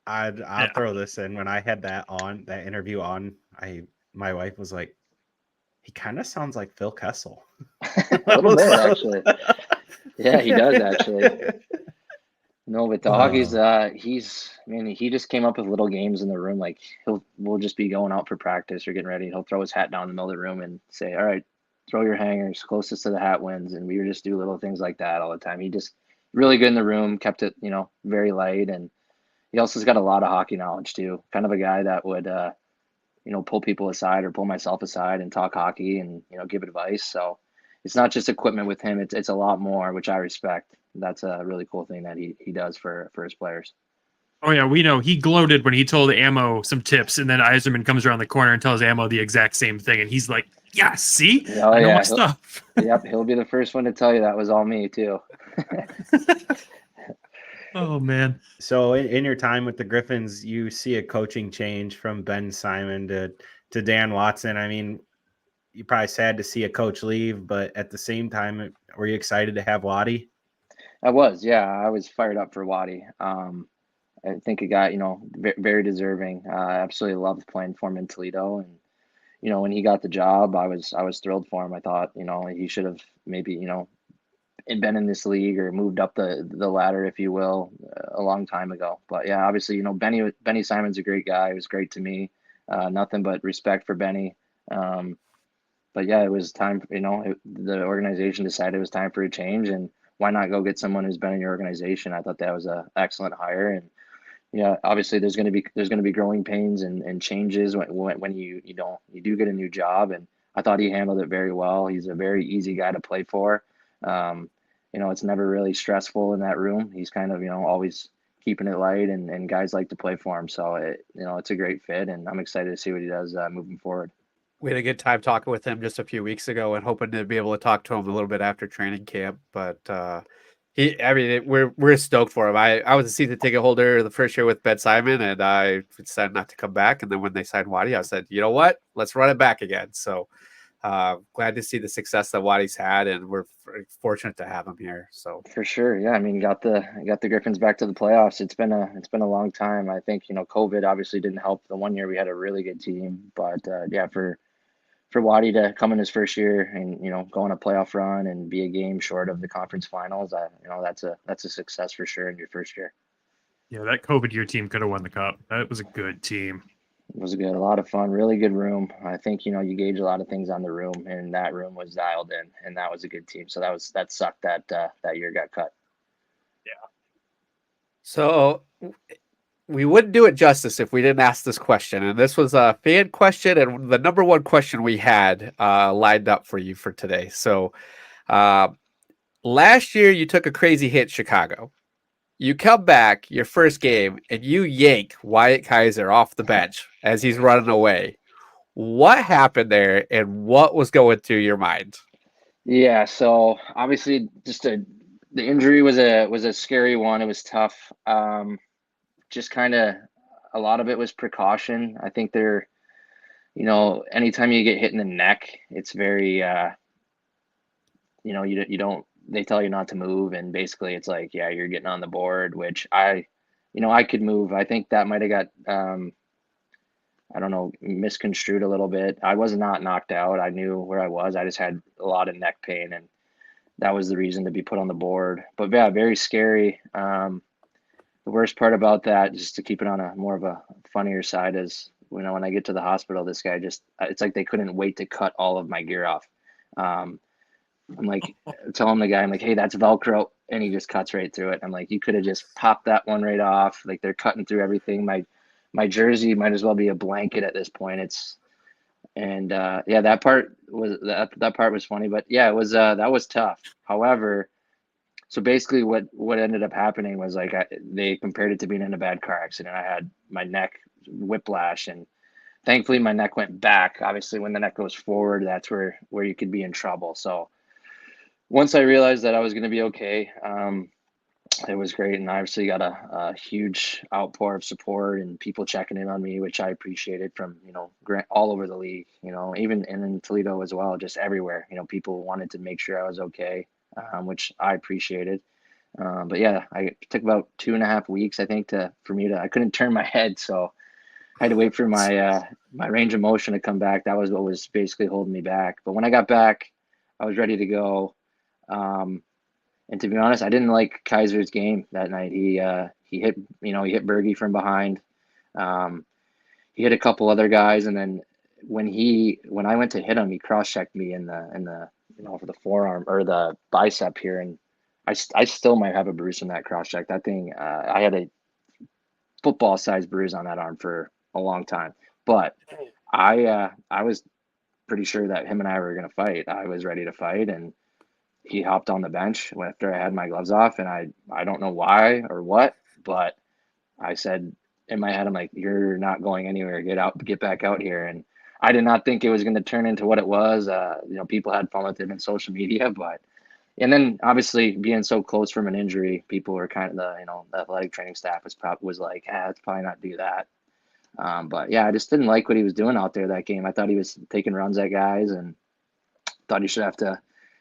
Speaker 4: I'll throw this in. When I had that interview on, my wife was like, he kind of sounds like Phil Kessel.
Speaker 7: A little bit, actually. Yeah, he does actually. No, but Dog is he just came up with little games in the room. Like we'll just be going out for practice or getting ready. He'll throw his hat down in the middle of the room and say, "All right, throw your hangers, closest to the hat wins." And we would just do little things like that all the time. He just really good in the room, kept it, you know, very light, and he also has got a lot of hockey knowledge too. Kind of a guy that would you know, pull people aside or pull myself aside and talk hockey and, you know, give advice. So it's not just equipment with him. It's a lot more, which I respect. That's a really cool thing that he does for his players.
Speaker 2: Oh yeah, we know he gloated when he told Ammo some tips, and then Yzerman comes around the corner and tells Ammo the exact same thing, and he's like, "Yeah, see, I know my stuff."
Speaker 7: Yep, he'll be the first one to tell you that was all me too.
Speaker 2: Oh man!
Speaker 4: So in your time with the Griffins, you see a coaching change from Ben Simon to Dan Watson. I mean, you're probably sad to see a coach leave, but at the same time, were you excited to have Waddy?
Speaker 7: I was, yeah, I was fired up for Waddy. I think a guy, very deserving. I absolutely loved playing for him in Toledo, and when he got the job, I was thrilled for him. I thought, he should have maybe, been in this league or moved up the ladder, if you will, a long time ago. But yeah, obviously, Benny Simon's a great guy. He was great to me. Nothing but respect for Benny. But yeah, it was time. The organization decided it was time for a change, and why not go get someone who's been in your organization? I thought that was an excellent hire, and yeah, obviously there's going to be growing pains and changes when you do get a new job, and I thought he handled it very well. He's a very easy guy to play for. It's never really stressful in that room. He's kind of always keeping it light, and guys like to play for him. So it's a great fit, and I'm excited to see what he does moving forward.
Speaker 3: We had a good time talking with him just a few weeks ago and hoping to be able to talk to him a little bit after training camp. But we're stoked for him. I was a season ticket holder the first year with Ben Simon, and I decided not to come back. And then when they signed Waddy, I said, you know what? Let's run it back again. So glad to see the success that Waddy's had, and we're fortunate to have him here. So
Speaker 7: for sure, yeah. I mean, got the Griffins back to the playoffs. It's been a long time. I think COVID obviously didn't help. The one year we had a really good team, but yeah, for Waddy to come in his first year and go on a playoff run and be a game short of the conference finals, that's a success for sure in your first year.
Speaker 2: Yeah, that COVID year team could have won the cup. That was a good team.
Speaker 7: It was good, a lot of fun, really good room. I think you gauge a lot of things on the room, and that room was dialed in, and that was a good team. So that sucked that year got cut.
Speaker 2: Yeah.
Speaker 3: So we wouldn't do it justice if we didn't ask this question. And this was a fan question and the number one question we had lined up for you for today. So last year you took a crazy hit in Chicago. You come back your first game and you yank Wyatt Kaiser off the bench as he's running away. What happened there and what was going through your mind?
Speaker 7: Yeah, so obviously the injury was a scary one. It was tough. Just kind of a lot of it was precaution. I think anytime you get hit in the neck, it's very, you don't, they tell you not to move. And basically it's like, yeah, you're getting on the board, which I could move. I think that might've got, I don't know, misconstrued a little bit. I was not knocked out. I knew where I was. I just had a lot of neck pain, and that was the reason to be put on the board. But yeah, very scary. The worst part about that, just to keep it on a more of a funnier side, is when I get to the hospital, this guy it's like they couldn't wait to cut all of my gear off. I'm like, telling the guy, I'm like, hey, that's Velcro. And he just cuts right through it. I'm like, you could have just popped that one right off. Like, they're cutting through everything. My jersey might as well be a blanket at this point. Yeah, that part was funny, but yeah, it was, that was tough. However, so basically what ended up happening was like they compared it to being in a bad car accident. I had my neck whiplash, and thankfully my neck went back. Obviously, when the neck goes forward, that's where you could be in trouble. So once I realized that I was going to be okay, it was great. And I obviously got a huge outpour of support and people checking in on me, which I appreciated from, all over the league, even in Toledo as well, just everywhere. People wanted to make sure I was okay. Which I appreciated. But yeah, I took about 2.5 weeks, I think, I couldn't turn my head. So I had to wait for my range of motion to come back. That was what was basically holding me back. But when I got back, I was ready to go. And to be honest, I didn't like Kaiser's game that night. He hit Berge from behind. He hit a couple other guys. And then when I went to hit him, he cross-checked me in the for the forearm or the bicep here. And I still might have a bruise from that cross check. That thing, I had a football sized bruise on that arm for a long time, but I was pretty sure that him and I were going to fight. I was ready to fight, and he hopped on the bench after I had my gloves off. And I don't know why or what, but I said in my head, I'm like, you're not going anywhere. Get back out here. And I did not think it was going to turn into what it was. People had fun with it in social media, and then obviously being so close from an injury, people were kind of the athletic training staff was like, let's probably not do that. But yeah, I just didn't like what he was doing out there that game. I thought he was taking runs at guys, and thought you should have to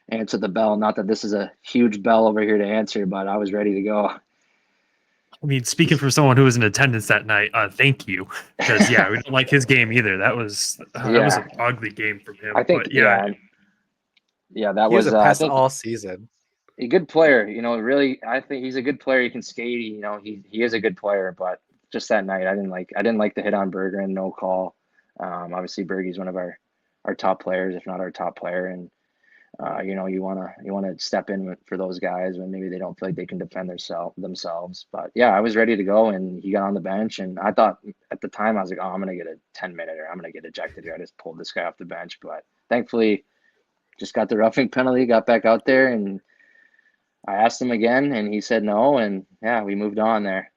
Speaker 7: answer the bell. Not that this is a huge bell over here to answer, but I was ready to go.
Speaker 2: I mean, speaking for someone who was in attendance that night, thank you. Because, yeah, we don't like his game either. That was an ugly game from him.
Speaker 7: I think,
Speaker 2: but, yeah.
Speaker 7: That
Speaker 3: He was a
Speaker 7: I
Speaker 3: pest
Speaker 7: think
Speaker 3: all season.
Speaker 7: a good player, really, I think he's a good player. He can skate. He is a good player, but just that night, I didn't like the hit on Berger and no call. Obviously Bergey's one of our top players, if not our top player. And, you want to step in for those guys when maybe they don't feel like they can defend themselves. But yeah, I was ready to go, and he got on the bench, and I thought at the time I was like, oh, I'm gonna get a 10-minute, or I'm gonna get ejected here. I just pulled this guy off the bench, but thankfully, just got the roughing penalty, got back out there, and I asked him again, and he said no, and yeah, we moved on there.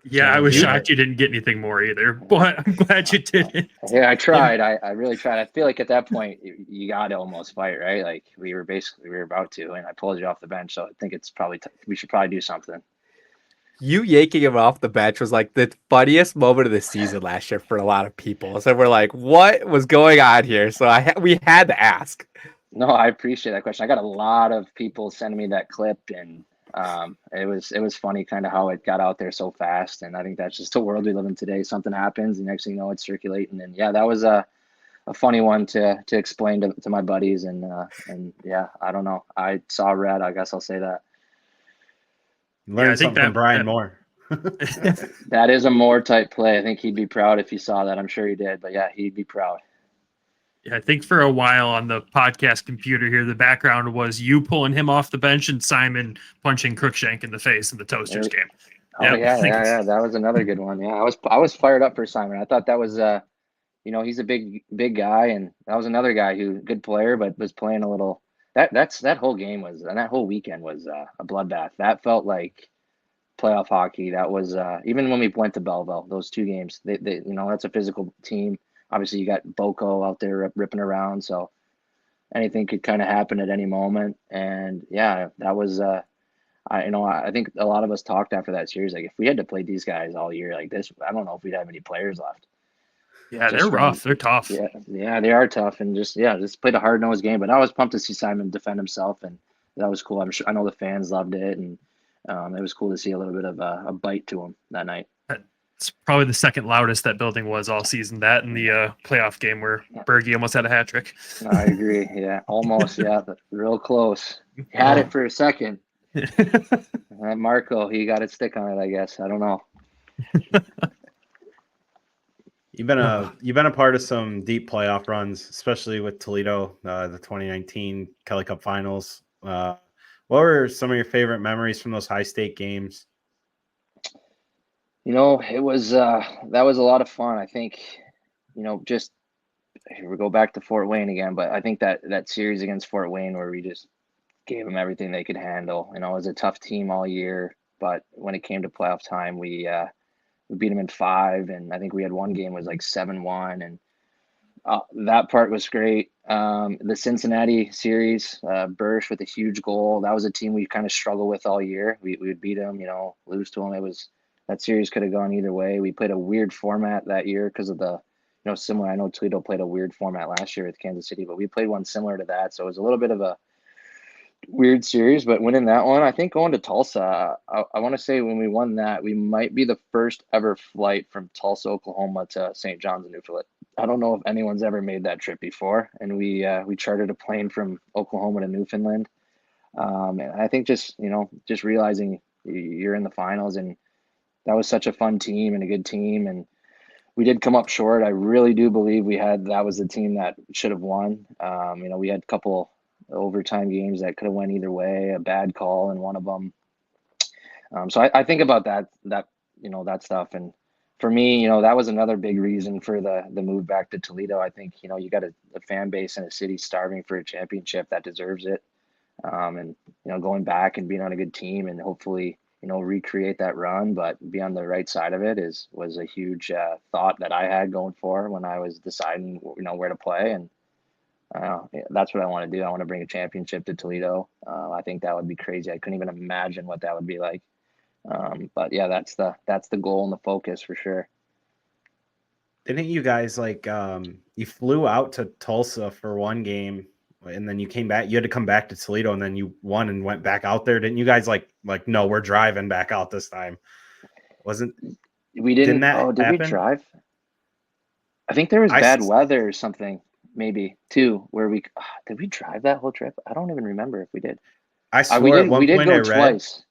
Speaker 2: Yeah, I was shocked you didn't get anything more either, but I'm glad you didn't.
Speaker 7: Yeah, I tried. I really tried. I feel like at that point you got to almost fight, right? Like we were about to, and I pulled you off the bench. So I think it's probably we should probably do something.
Speaker 3: You yanking him off the bench was like the funniest moment of the season last year for a lot of people. So we're like, what was going on here? So we had to ask.
Speaker 7: No, I appreciate that question. I got a lot of people sending me that clip, and it was funny kind of how it got out there so fast. And I think that's just the world we live in today. Something happens, and next thing you know, it's circulating. And yeah, that was a funny one to explain to my buddies. And yeah, I don't know. I saw red. I guess I'll say that.
Speaker 4: Learn something from Brian Moore.
Speaker 7: That is a Moore type play. I think he'd be proud if he saw that. I'm sure he did, but yeah, he'd be proud.
Speaker 2: Yeah, I think for a while on the podcast computer here, the background was you pulling him off the bench and Simon punching Cruikshank in the face in the Toasters game.
Speaker 7: Oh yeah. That was another good one. Yeah, I was fired up for Simon. I thought that was he's a big guy, and that was another guy who good player, but was playing a little. That whole game was, and that whole weekend was a bloodbath. That felt like playoff hockey. That was even when we went to Belleville, those two games. They that's a physical team. Obviously, you got Boko out there ripping around, so anything could kind of happen at any moment. And yeah, that was I think a lot of us talked after that series, like if we had to play these guys all year like this, I don't know if we'd have any players left.
Speaker 2: Yeah, they're rough. They're tough.
Speaker 7: Yeah, they are tough, and just played a hard-nosed game. But I was pumped to see Simon defend himself, and that was cool. I know the fans loved it, and it was cool to see a little bit of a bite to him that night.
Speaker 2: It's probably the second loudest that building was all season. That and the playoff game where Berge almost had a hat trick.
Speaker 7: I agree. Yeah, almost. Yeah, but real close. Had it for a second. Marco, he got his stick on it, I guess. I don't know.
Speaker 4: You've been a part of some deep playoff runs, especially with Toledo, the 2019 Kelly Cup Finals. What were some of your favorite memories from those high stake games?
Speaker 7: It was that was a lot of fun. I think, just here we go back to Fort Wayne again, but I think that series against Fort Wayne where we just gave them everything they could handle. It was a tough team all year, but when it came to playoff time, we beat them in 5, and I think we had one game was like 7-1, and that part was great. The Cincinnati series, Bursch with a huge goal. That was a team we kind of struggled with all year. We would beat them, lose to them. That series could have gone either way. We played a weird format that year because of the, similar. I know Toledo played a weird format last year with Kansas City, but we played one similar to that. So it was a little bit of a weird series, but winning that one, I think going to Tulsa, I want to say when we won that, we might be the first ever flight from Tulsa, Oklahoma to St. John's in Newfoundland. I don't know if anyone's ever made that trip before, and we chartered a plane from Oklahoma to Newfoundland. And I think just realizing you're in the finals, and that was such a fun team and a good team, and we did come up short. I really do believe that was the team that should have won. We had a couple overtime games that could have went either way, a bad call in one of them. So I think about that stuff. And for me, that was another big reason for the move back to Toledo. I think, you got a fan base in a city starving for a championship that deserves it. And, going back and being on a good team and hopefully, recreate that run, but be on the right side of it was a huge thought that I had going forward when I was deciding, where to play. And that's what I want to do. I want to bring a championship to Toledo. I think that would be crazy. I couldn't even imagine what that would be like. But yeah, that's the goal and the focus for sure.
Speaker 4: Didn't you guys you flew out to Tulsa for one game and then you came back. You had to come back to Toledo, and then you won and went back out there. Didn't you guys like no, we're driving back out this time? Wasn't
Speaker 7: We didn't.
Speaker 4: that
Speaker 7: Oh, did we
Speaker 4: happen?
Speaker 7: drive? I think there was
Speaker 4: I
Speaker 7: bad
Speaker 4: s-
Speaker 7: weather or something, maybe too, where we did we drive that whole trip? I don't even remember if we did.
Speaker 4: I
Speaker 7: We
Speaker 4: swore at
Speaker 7: did.
Speaker 4: one
Speaker 7: We did
Speaker 4: point I
Speaker 7: go
Speaker 4: read,
Speaker 7: twice.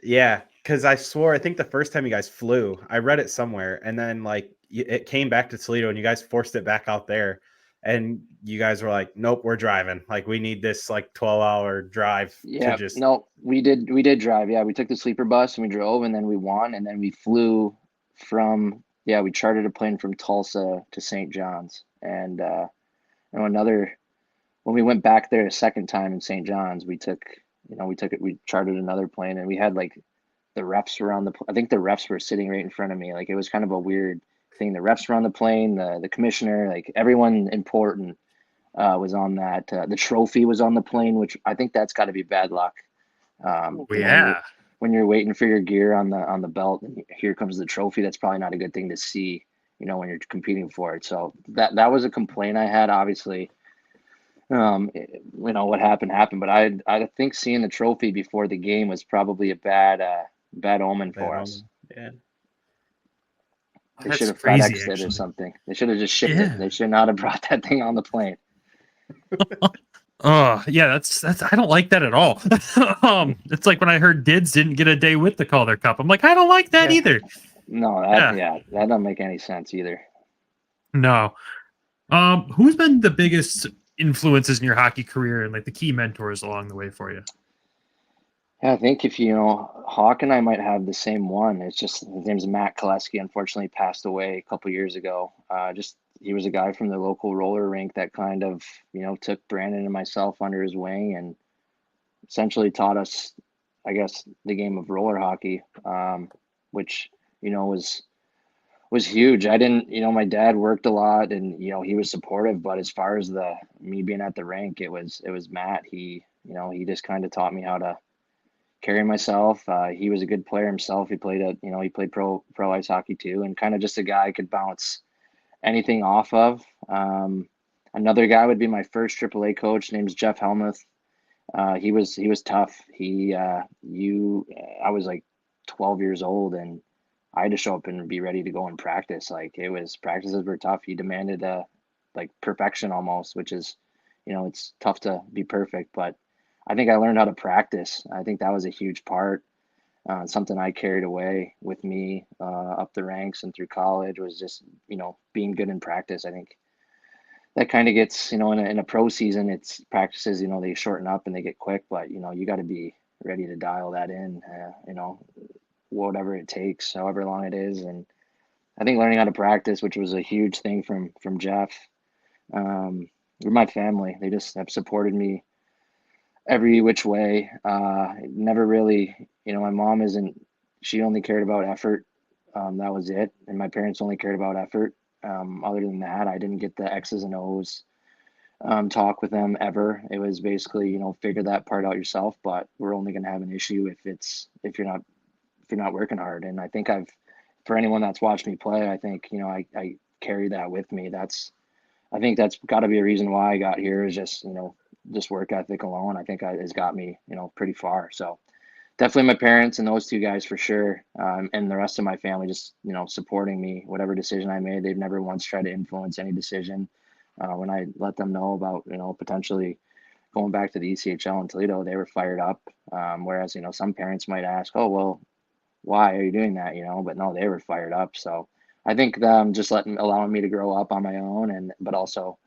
Speaker 4: yeah, because I swore I think the first time you guys flew, I read it somewhere, and then like it came back to Toledo, and you guys forced it back out there, and you guys were like, nope, we're driving. Like we need this like 12-hour drive to
Speaker 7: Yeah,
Speaker 4: just
Speaker 7: no, we did. We did drive. Yeah, we took the sleeper bus and we drove, and then we won, and then we flew from. Yeah, we chartered a plane from Tulsa to St. John's, and another. When we went back there a second time in St. John's, we took. We chartered another plane, and we had like the refs were on the. I think the refs were sitting right in front of me. Like it was kind of a weird thing. The refs were on the plane. The commissioner, like everyone important was on that. The trophy was on the plane, which I think that's got to be bad luck.
Speaker 2: Yeah.
Speaker 7: When you're waiting for your gear on the belt, and here comes the trophy. That's probably not a good thing to see. When you're competing for it. So that was a complaint I had. Obviously, what happened. But I think seeing the trophy before the game was probably a bad omen for us.
Speaker 4: yeah.
Speaker 7: They
Speaker 2: That's
Speaker 7: should have
Speaker 2: crazy,
Speaker 7: FedExed it or
Speaker 2: actually.
Speaker 7: something. They should have just shipped
Speaker 2: Yeah.
Speaker 7: it. They should not have brought that thing on the plane.
Speaker 2: Oh, yeah, that's I don't like that at all. It's like when I heard Dids didn't get a day with the Calder Cup. I'm like, I don't like that
Speaker 7: Yeah.
Speaker 2: either.
Speaker 7: No, that doesn't make any sense either.
Speaker 2: No. Who's been the biggest influences in your hockey career and like the key mentors along the way for you?
Speaker 7: Yeah, I think if Hawk and I might have the same one. It's just his name's Matt Koleski. Unfortunately, passed away a couple years ago. He was a guy from the local roller rink that kind of took Brandon and myself under his wing and essentially taught us, I guess, the game of roller hockey, which was huge. I didn't, my dad worked a lot and he was supportive, but as far as me being at the rink, it was Matt. He just kind of taught me how to carry myself. He was a good player himself. He played pro ice hockey too, and kind of just a guy I could bounce anything off of. Another guy would be my first AAA coach. Name's Jeff Helmuth. He was tough. I was like 12 years old and I had to show up and be ready to go and practice. Like practices were tough. He demanded like perfection almost, which is, it's tough to be perfect, but I think I learned how to practice. I think that was a huge part. Something I carried away with me up the ranks and through college was just, being good in practice. I think that kind of gets, in a pro season, it's practices, they shorten up and they get quick, but, you got to be ready to dial that in, whatever it takes, however long it is. And I think learning how to practice, which was a huge thing from Jeff, with my family, they just have supported me every which way. Never really, my mom she only cared about effort. That was it. And my parents only cared about effort. Other than that, I didn't get the X's and O's talk with them ever. It was basically, figure that part out yourself, but we're only going to have an issue if you're not working hard. And I think for anyone that's watched me play, I think, I carry that with me. I think that's got to be a reason why I got here is just, just work ethic alone. I think has got me, pretty far. So definitely my parents and those two guys for sure. And the rest of my family just, supporting me, whatever decision I made. They've never once tried to influence any decision. When I let them know about, potentially going back to the ECHL in Toledo, they were fired up. Whereas, some parents might ask, oh, well, why are you doing that? But no, they were fired up. So I think just allowing me to grow up on my own but also,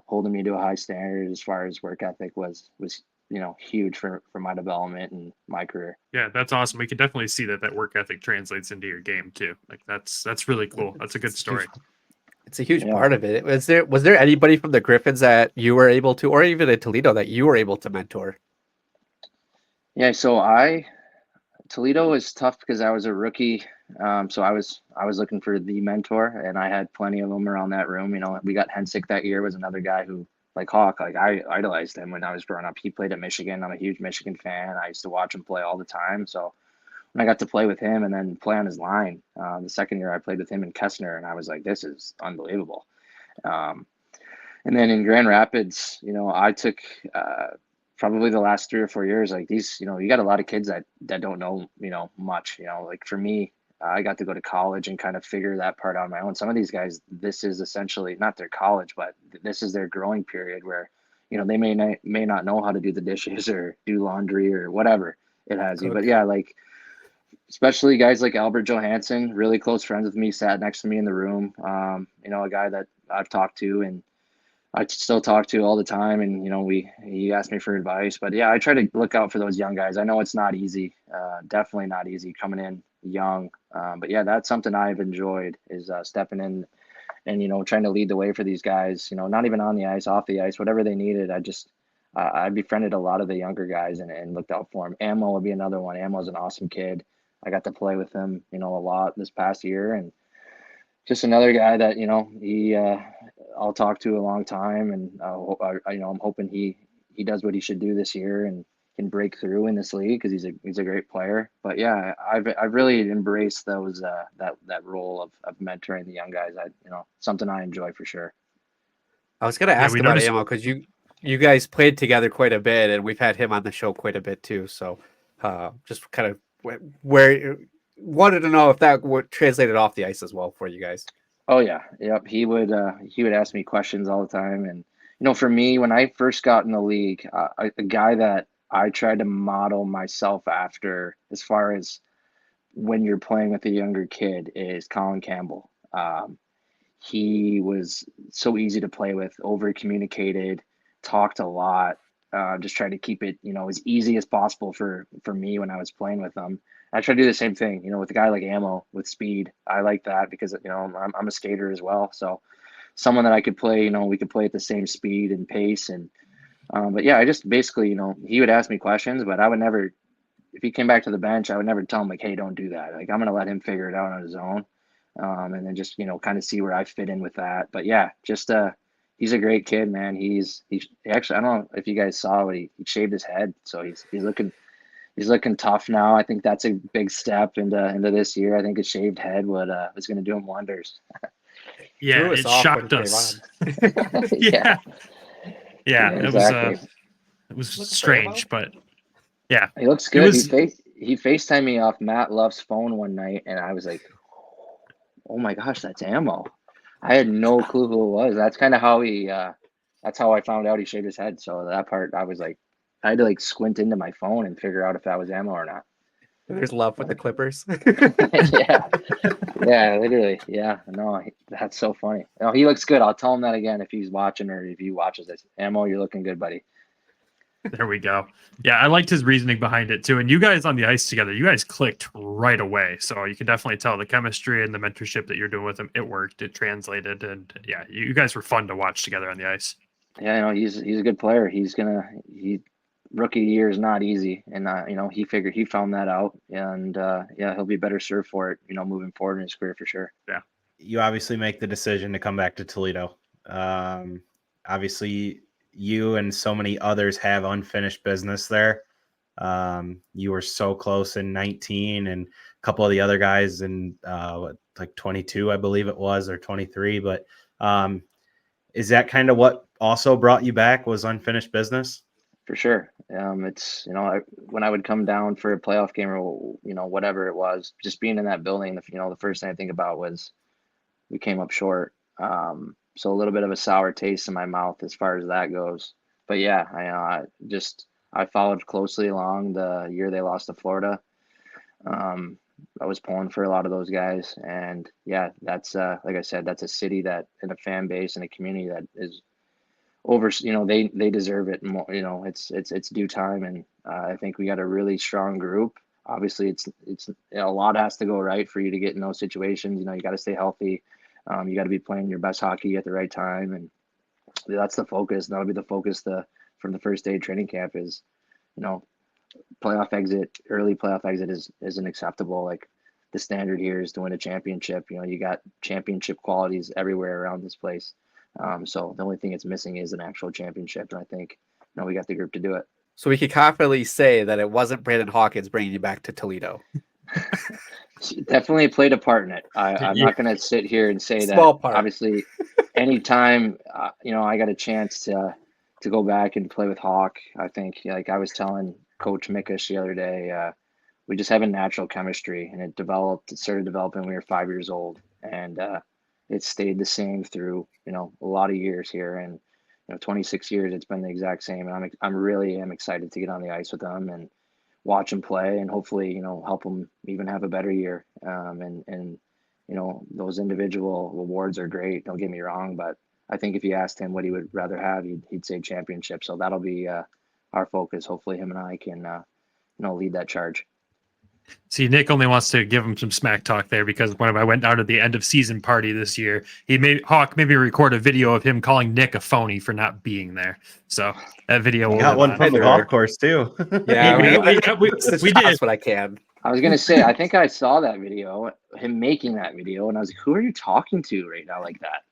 Speaker 7: holding me to a high standard as far as work ethic was huge for my development and my career.
Speaker 2: Yeah, that's awesome. We can definitely see that work ethic translates into your game too. Like that's really cool. That's a good story.
Speaker 3: It's a huge part of it. Was there anybody from the Griffins that you were able to, or even in Toledo that you were able to mentor?
Speaker 7: Yeah, so Toledo was tough because I was a rookie. So I was looking for the mentor, and I had plenty of them around that room. We got Hensick that year, was another guy who, like Hawk, like I idolized him when I was growing up. He played at Michigan. I'm a huge Michigan fan. I used to watch him play all the time. So when I got to play with him and then play on his line, the second year I played with him and Kessner, and I was like, this is unbelievable. And And then in Grand Rapids, I took probably the last 3 or 4 years, like these, you got a lot of kids that don't know, much, like for me, I got to go to college and kind of figure that part out on my own. Some of these guys, this is essentially not their college, but this is their growing period where, they may not know how to do the dishes or do laundry or whatever it has you. But yeah, like especially guys like Albert Johansson, really close friends with me, sat next to me in the room. A guy that I've talked to and I still talk to all the time, and he asked me for advice. But yeah, I try to look out for those young guys. I know it's not easy, definitely not easy coming in young. But yeah, that's something I've enjoyed is stepping in and trying to lead the way for these guys. Not even on the ice, off the ice, whatever they needed. I befriended a lot of the younger guys and looked out for them. Ammo would be another one. Ammo's an awesome kid. I got to play with him, a lot this past year, and just another guy that I'll talk to a long time, and I'm hoping he does what he should do this year and can break through in this league because he's a great player. But yeah, I've really embraced those that role of mentoring the young guys. Something I enjoy for sure.
Speaker 3: I was gonna ask about Ammo because you guys played together quite a bit, and we've had him on the show quite a bit too. So just kind of where wanted to know if that would translated off the ice as well for you guys.
Speaker 7: Oh yeah, yep. He would ask me questions all the time, and for me, when I first got in the league, a guy that I tried to model myself after, as far as when you're playing with a younger kid, is Colin Campbell. He was so easy to play with, over communicated, talked a lot. Just tried to keep it, as easy as possible for me when I was playing with him. I try to do the same thing, with a guy like Ammo with speed. I like that because, I'm a skater as well. So someone that I could play, we could play at the same speed and pace. And, but yeah, I just basically, he would ask me questions, but I would never, if he came back to the bench, I would never tell him like, hey, don't do that. Like, I'm going to let him figure it out on his own. And then just, kind of see where I fit in with that. But yeah, just, he's a great kid, man. He actually, I don't know if you guys saw what he shaved his head. So he's looking tough now. I think that's a big step into this year. I think a shaved head was going to do him wonders.
Speaker 2: Yeah, it shocked us. Yeah. Yeah, exactly. It was strange, but yeah.
Speaker 7: He looks good. He FaceTimed me off Matt Luff's phone one night, and I was like, oh my gosh, that's Ammo. I had no clue who it was. That's kind of how that's how I found out he shaved his head. So that part, I was like, I had to like squint into my phone and figure out if that was Ammo or not.
Speaker 3: There's love with the Clippers.
Speaker 7: Yeah, literally. Yeah, no, that's so funny. No, he looks good. I'll tell him that again if he's watching or if he watches this. Ammo, you're looking good, buddy.
Speaker 2: There we go. Yeah, I liked his reasoning behind it too. And you guys on the ice together, you guys clicked right away. So you can definitely tell the chemistry and the mentorship that you're doing with him. It worked. It translated. And yeah, you guys were fun to watch together on the ice.
Speaker 7: Yeah, he's a good player. Rookie year is not easy, and he found that out, and yeah, he'll be better served for it, moving forward in his career for sure.
Speaker 2: Yeah.
Speaker 4: You obviously make the decision to come back to Toledo. Obviously, you and so many others have unfinished business there. You were so close in 19, and a couple of the other guys in like 22, I believe it was, or 23. But is that kind of what also brought you back, was unfinished business?
Speaker 7: For sure. It's, when I would come down for a playoff game or, whatever it was, just being in that building, the first thing I think about was we came up short. So a little bit of a sour taste in my mouth as far as that goes. But yeah, I followed closely along the year they lost to Florida. I was pulling for a lot of those guys. And yeah, that's, like I said, that's a city that, and a fan base and a community that is over, they deserve it more. It's due time, and I think we got a really strong group. Obviously, it's a lot has to go right for you to get in those situations. You got to stay healthy. You got to be playing your best hockey at the right time, and that's the focus. That'll be the focus from the first day of training camp is, playoff exit. Early playoff exit isn't acceptable. Like, the standard here is to win a championship. You got championship qualities everywhere around this place. So the only thing it's missing is an actual championship, and I think we got the group to do it.
Speaker 3: So we could confidently say that it wasn't Brandon Hawkins bringing you back to Toledo.
Speaker 7: Definitely played a part in it. I'm not going to sit here and say
Speaker 3: Small
Speaker 7: that.
Speaker 3: part.
Speaker 7: Obviously, anytime I got a chance to go back and play with Hawk, I think like I was telling Coach Mickish the other day, we just have a natural chemistry, and it started developing when we were 5 years old, and it stayed the same through a lot of years here, and 26 years it's been the exact same, and I'm really excited to get on the ice with them and watch him play, and hopefully help him even have a better year. And those individual awards are great, don't get me wrong, but I think if you asked him what he would rather have, he'd say championship. So that'll be our focus. Hopefully him and I can lead that charge.
Speaker 2: See, Nick only wants to give him some smack talk there because when I went down to the end of season party this year, Hawk made me record a video of him calling Nick a phony for not being there. So that video
Speaker 4: got one from the golf course too.
Speaker 3: Yeah,
Speaker 2: we did.
Speaker 3: That's what I can.
Speaker 7: I was gonna say, I think I saw that video, him making that video, and I was like, "Who are you talking to right now like that?"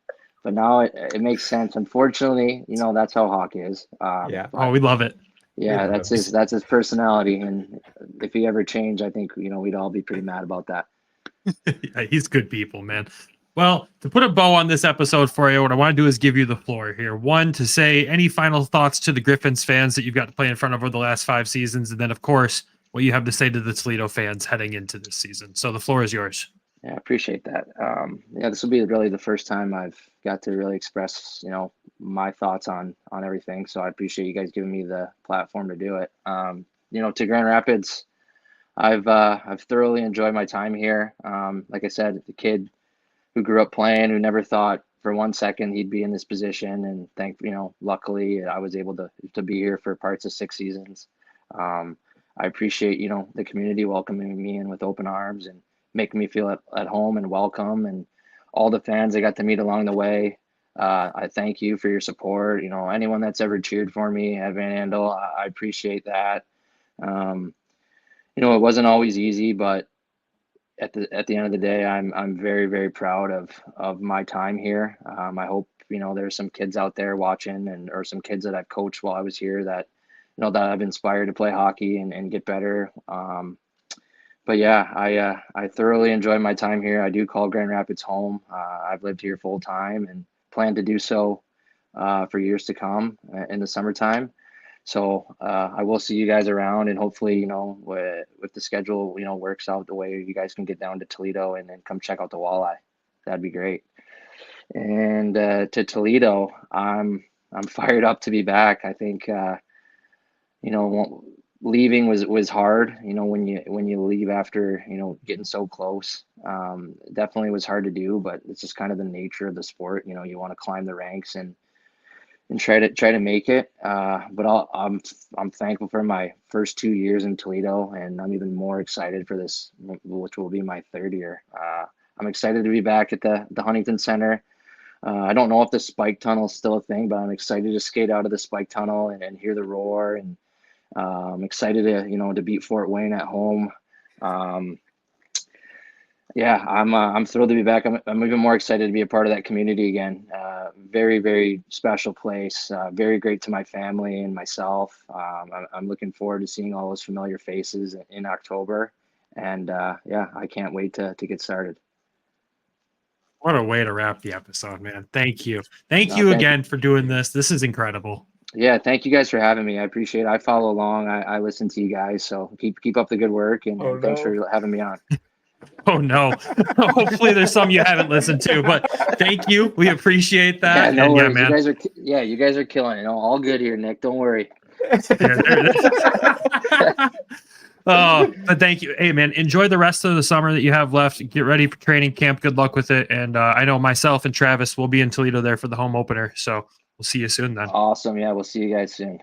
Speaker 7: But now it makes sense. Unfortunately, that's how Hawk is.
Speaker 2: Oh, we love it.
Speaker 7: Yeah, that's his personality, and if he ever changed, I think we'd all be pretty mad about that.
Speaker 2: Yeah, he's good people, man. Well, to put a bow on this episode for you, what I want to do is give you the floor here. One, to say any final thoughts to the Griffins fans that you've got to play in front of over the last 5 seasons, and then, of course, what you have to say to the Toledo fans heading into this season. So the floor is yours.
Speaker 7: Yeah, I appreciate that. This will be really the first time I've got to really express, my thoughts on everything. So I appreciate you guys giving me the platform to do it. To Grand Rapids, I've thoroughly enjoyed my time here. Like I said, the kid who grew up playing, who never thought for 1 second he'd be in this position, and luckily I was able to be here for parts of 6 seasons. I appreciate the community welcoming me in with open arms and making me feel at home and welcome, and all the fans I got to meet along the way. I thank you for your support. Anyone that's ever cheered for me at Van Andel, I appreciate that. It wasn't always easy, but at the end of the day, I'm very, very proud of my time here. I hope there's some kids out there watching, or some kids that I've coached while I was here that that I've inspired to play hockey and get better. But yeah, I thoroughly enjoy my time here. I do call Grand Rapids home. I've lived here full time and plan to do so for years to come in the summertime. So I will see you guys around, and hopefully, with the schedule, works out the way you guys can get down to Toledo and then come check out the Walleye. That'd be great. And to Toledo, I'm fired up to be back. I think, leaving was hard, when you leave after, getting so close. Definitely was hard to do, but it's just kind of the nature of the sport. You want to climb the ranks and try to make it. But I'm thankful for my first 2 years in Toledo, and I'm even more excited for this, which will be my 3rd year. I'm excited to be back at the Huntington Center. I don't know if the spike tunnel is still a thing, but I'm excited to skate out of the spike tunnel and hear the roar, and I'm excited to beat Fort Wayne at home. I'm thrilled to be back. I'm even more excited to be a part of that community again. Very, very special place. Very great to my family and myself. I'm looking forward to seeing all those familiar faces in October. And I can't wait to get started.
Speaker 2: What a way to wrap the episode, man. Thank you. Thank you again for doing this. This is incredible.
Speaker 7: Yeah, thank you guys for having me. I appreciate it. I follow along. I listen to you guys, so keep up the good work, and thanks for having me on.
Speaker 2: Oh no. Hopefully there's some you haven't listened to, but thank you. We appreciate that.
Speaker 7: Yeah, no worries.
Speaker 2: Man.
Speaker 7: You guys are killing it. All good here, Nick. Don't worry.
Speaker 2: But thank you. Hey man, enjoy the rest of the summer that you have left. Get ready for training camp. Good luck with it. And I know myself and Travis will be in Toledo there for the home opener. So we'll see you soon then.
Speaker 7: Awesome. Yeah, we'll see you guys soon.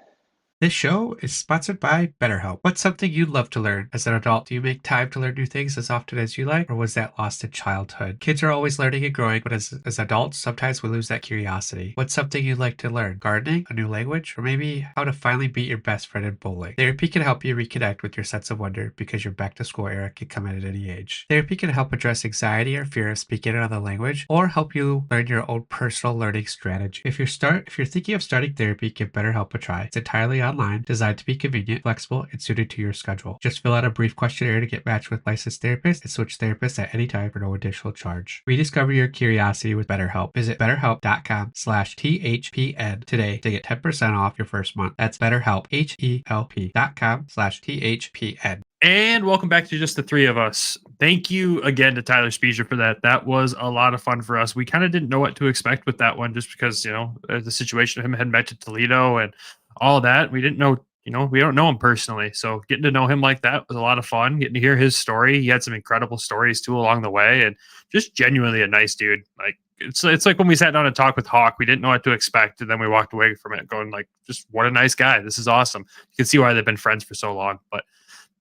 Speaker 5: This show is sponsored by BetterHelp. What's something you'd love to learn? As an adult, do you make time to learn new things as often as you like, or was that lost in childhood? Kids are always learning and growing, but as adults, sometimes we lose that curiosity. What's something you'd like to learn? Gardening, a new language, or maybe how to finally beat your best friend in bowling? Therapy can help you reconnect with your sense of wonder, because your back-to-school era can come at any age. Therapy can help address anxiety or fear of speaking another language, or help you learn your own personal learning strategy. If you're thinking of starting therapy, give BetterHelp a try. It's entirely online, designed to be convenient, flexible, and suited to your schedule. Just fill out a brief questionnaire to get matched with licensed therapists and switch therapists at any time for no additional charge. Rediscover your curiosity with BetterHelp. Visit BetterHelp.com/THPN today to get 10% off your first month. That's BetterHelp, HELP.com/THPN.
Speaker 2: And welcome back to just the three of us. Thank you again to Tyler Spezia for that. That was a lot of fun for us. We kind of didn't know what to expect with that one just because, the situation of him heading back to Toledo and all that. We didn't know, we don't know him personally. So getting to know him like that was a lot of fun. Getting to hear his story. He had some incredible stories too along the way and just genuinely a nice dude. Like it's like when we sat down and talked with Hawk, we didn't know what to expect. And then we walked away from it going like, just what a nice guy. This is awesome. You can see why they've been friends for so long, but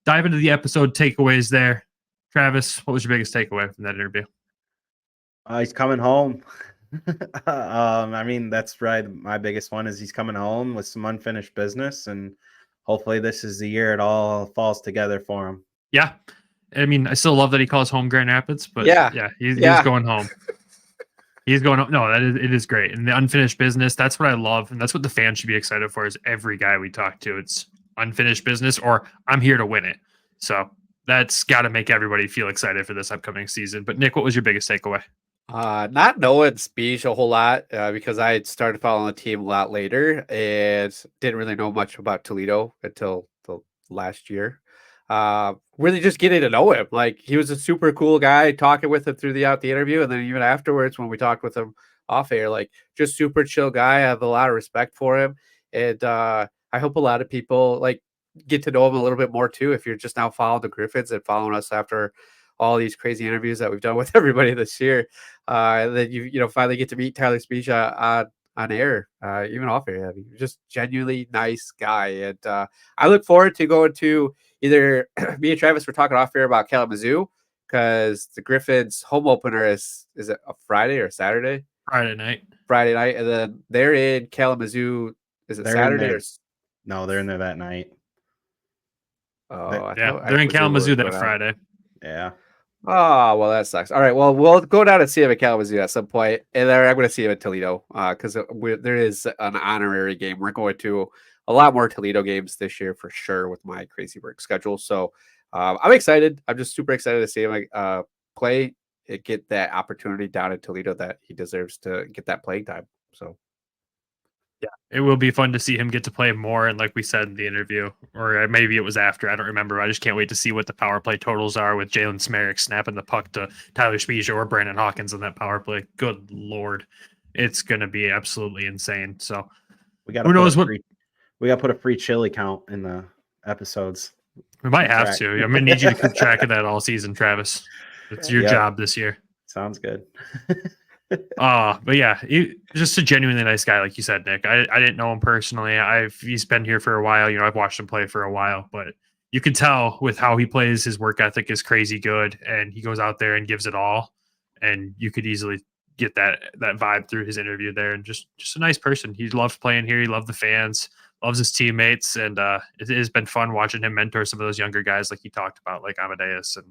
Speaker 2: dive into the episode takeaways there. Travis, what was your biggest takeaway from that interview?
Speaker 4: He's coming home. That's right. My biggest one is he's coming home with some unfinished business, and hopefully this is the year it all falls together for him.
Speaker 2: Yeah. I still love that he calls home Grand Rapids, but he's going home. He's going home. No, it is great. And the unfinished business, that's what I love. And that's what the fans should be excited for is every guy we talk to. It's unfinished business or I'm here to win it. So that's got to make everybody feel excited for this upcoming season. But Nick, what was your biggest takeaway?
Speaker 3: Not knowing Speech a whole lot because I had started following the team a lot later and didn't really know much about Toledo until the last year. Really just getting to know him. Like he was a super cool guy, talking with him throughout the interview. And then even afterwards, when we talked with him off air, like just super chill guy. I have a lot of respect for him. And, I hope a lot of people like get to know him a little bit more too. If you're just now following the Griffins and following us after all these crazy interviews that we've done with everybody this year, and then you finally get to meet Tyler Spezia on air, even off air. Just genuinely nice guy, and I look forward to going to either me and Travis were talking off air about Kalamazoo because the Griffins home opener is it a Friday or Saturday?
Speaker 2: Friday night,
Speaker 3: and then they're in Kalamazoo. Is it Saturday or?
Speaker 4: No, they're in there that night.
Speaker 3: Oh,
Speaker 2: they're in Kalamazoo that Friday.
Speaker 4: Yeah.
Speaker 3: Oh, well, that sucks. All right, well, we'll go down and see him at Kalamazoo at some point, and then I'm going to see him at Toledo because there is an honorary game. We're going to a lot more Toledo games this year for sure with my crazy work schedule. So I'm excited. I'm just super excited to see him play and get that opportunity down in Toledo that he deserves to get that playing time. So.
Speaker 2: Yeah, it will be fun to see him get to play more. And like we said in the interview, or maybe it was after, I don't remember. I just can't wait to see what the power play totals are with Jalen Smerrick snapping the puck to Tyler Spezia or Brandon Hawkins on that power play. Good Lord. It's going to be absolutely insane. So who knows what
Speaker 4: we got to put a free chili count in the episodes.
Speaker 2: We might have to. I'm going to need you to keep track of that all season, Travis. It's your job this year.
Speaker 4: Sounds good.
Speaker 2: But yeah, just a genuinely nice guy, like you said, Nick. I didn't know him personally. He's been here for a while. I've watched him play for a while, but you can tell with how he plays, his work ethic is crazy good, and he goes out there and gives it all. And you could easily get that vibe through his interview there. And just a nice person. He loved playing here. He loved the fans, loves his teammates, and it has been fun watching him mentor some of those younger guys, like he talked about, like Amadeus and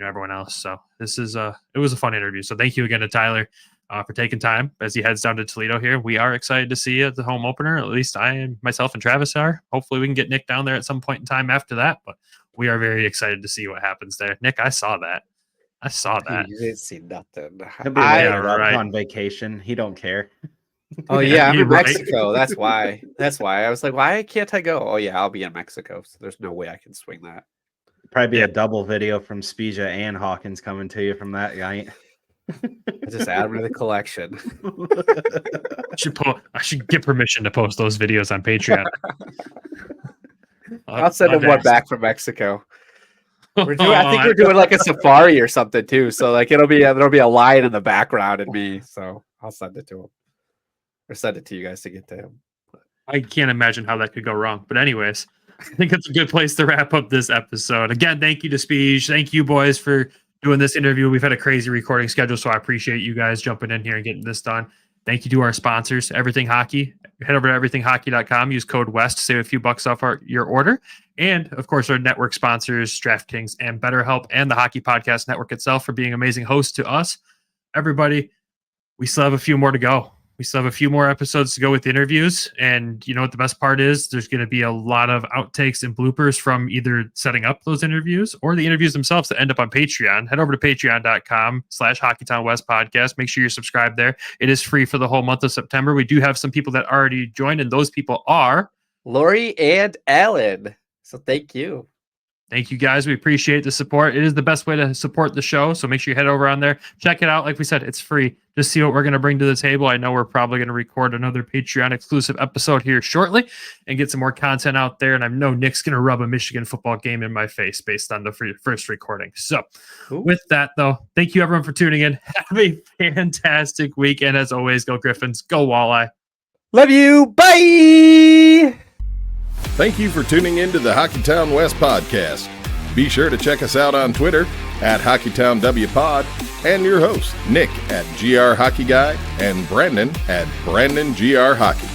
Speaker 2: everyone else. So this is it was a fun interview. So thank you again to Tyler. For taking time as he heads down to Toledo here. We are excited to see you at the home opener. At least myself and Travis are. Hopefully we can get Nick down there at some point in time after that, but we are very excited to see what happens there. Nick, I saw that.
Speaker 3: You didn't see nothing.
Speaker 4: He'll be on vacation. He don't care.
Speaker 3: Oh yeah, I'm in Mexico. That's why. I was like, why can't I go? Oh yeah, I'll be in Mexico. So there's no way I can swing that.
Speaker 4: Probably be a double video from Spezia and Hawkins coming to you from that guy.
Speaker 3: I just add them to the collection.
Speaker 2: I should get permission to post those videos on Patreon.
Speaker 3: I'll send them one back from Mexico. I think we're doing like a safari or something too. So like there'll be a lion in the background and me. So I'll send it to him or send it to you guys to get to him.
Speaker 2: I can't imagine how that could go wrong. But anyways, I think it's a good place to wrap up this episode. Again, thank you to Speech. Thank you, boys, for doing this interview. We've had a crazy recording schedule, so I appreciate you guys jumping in here and getting this done. Thank you to our sponsors, Everything Hockey. Head over to everythinghockey.com. Use code WEST to save a few bucks off your order. And, of course, our network sponsors, DraftKings and BetterHelp, and the Hockey Podcast Network itself for being amazing hosts to us. Everybody, we still have a few more to go. We still have a few more episodes to go with the interviews. And you know what the best part is? There's going to be a lot of outtakes and bloopers from either setting up those interviews or the interviews themselves that end up on Patreon. Head over to patreon.com/Hockeytown West Podcast. Make sure you're subscribed there. It is free for the whole month of September. We do have some people that already joined, and those people are
Speaker 3: Lori and Alan. So thank you.
Speaker 2: Thank you guys. We appreciate the support. It is the best way to support the show. So make sure you head over on there. Check it out. Like we said, it's free. Just see what we're going to bring to the table. I know we're probably going to record another Patreon exclusive episode here shortly and get some more content out there. And I know Nick's going to rub a Michigan football game in my face based on the first recording. So with that, though, thank you everyone for tuning in. Have a fantastic week. And as always, go Griffins, go Walleye.
Speaker 3: Love you. Bye.
Speaker 1: Thank you for tuning in to the Hockeytown West Podcast. Be sure to check us out on Twitter at HockeytownWPod and your host, Nick at GR Hockey Guy and Brandon at Brandon GR Hockey.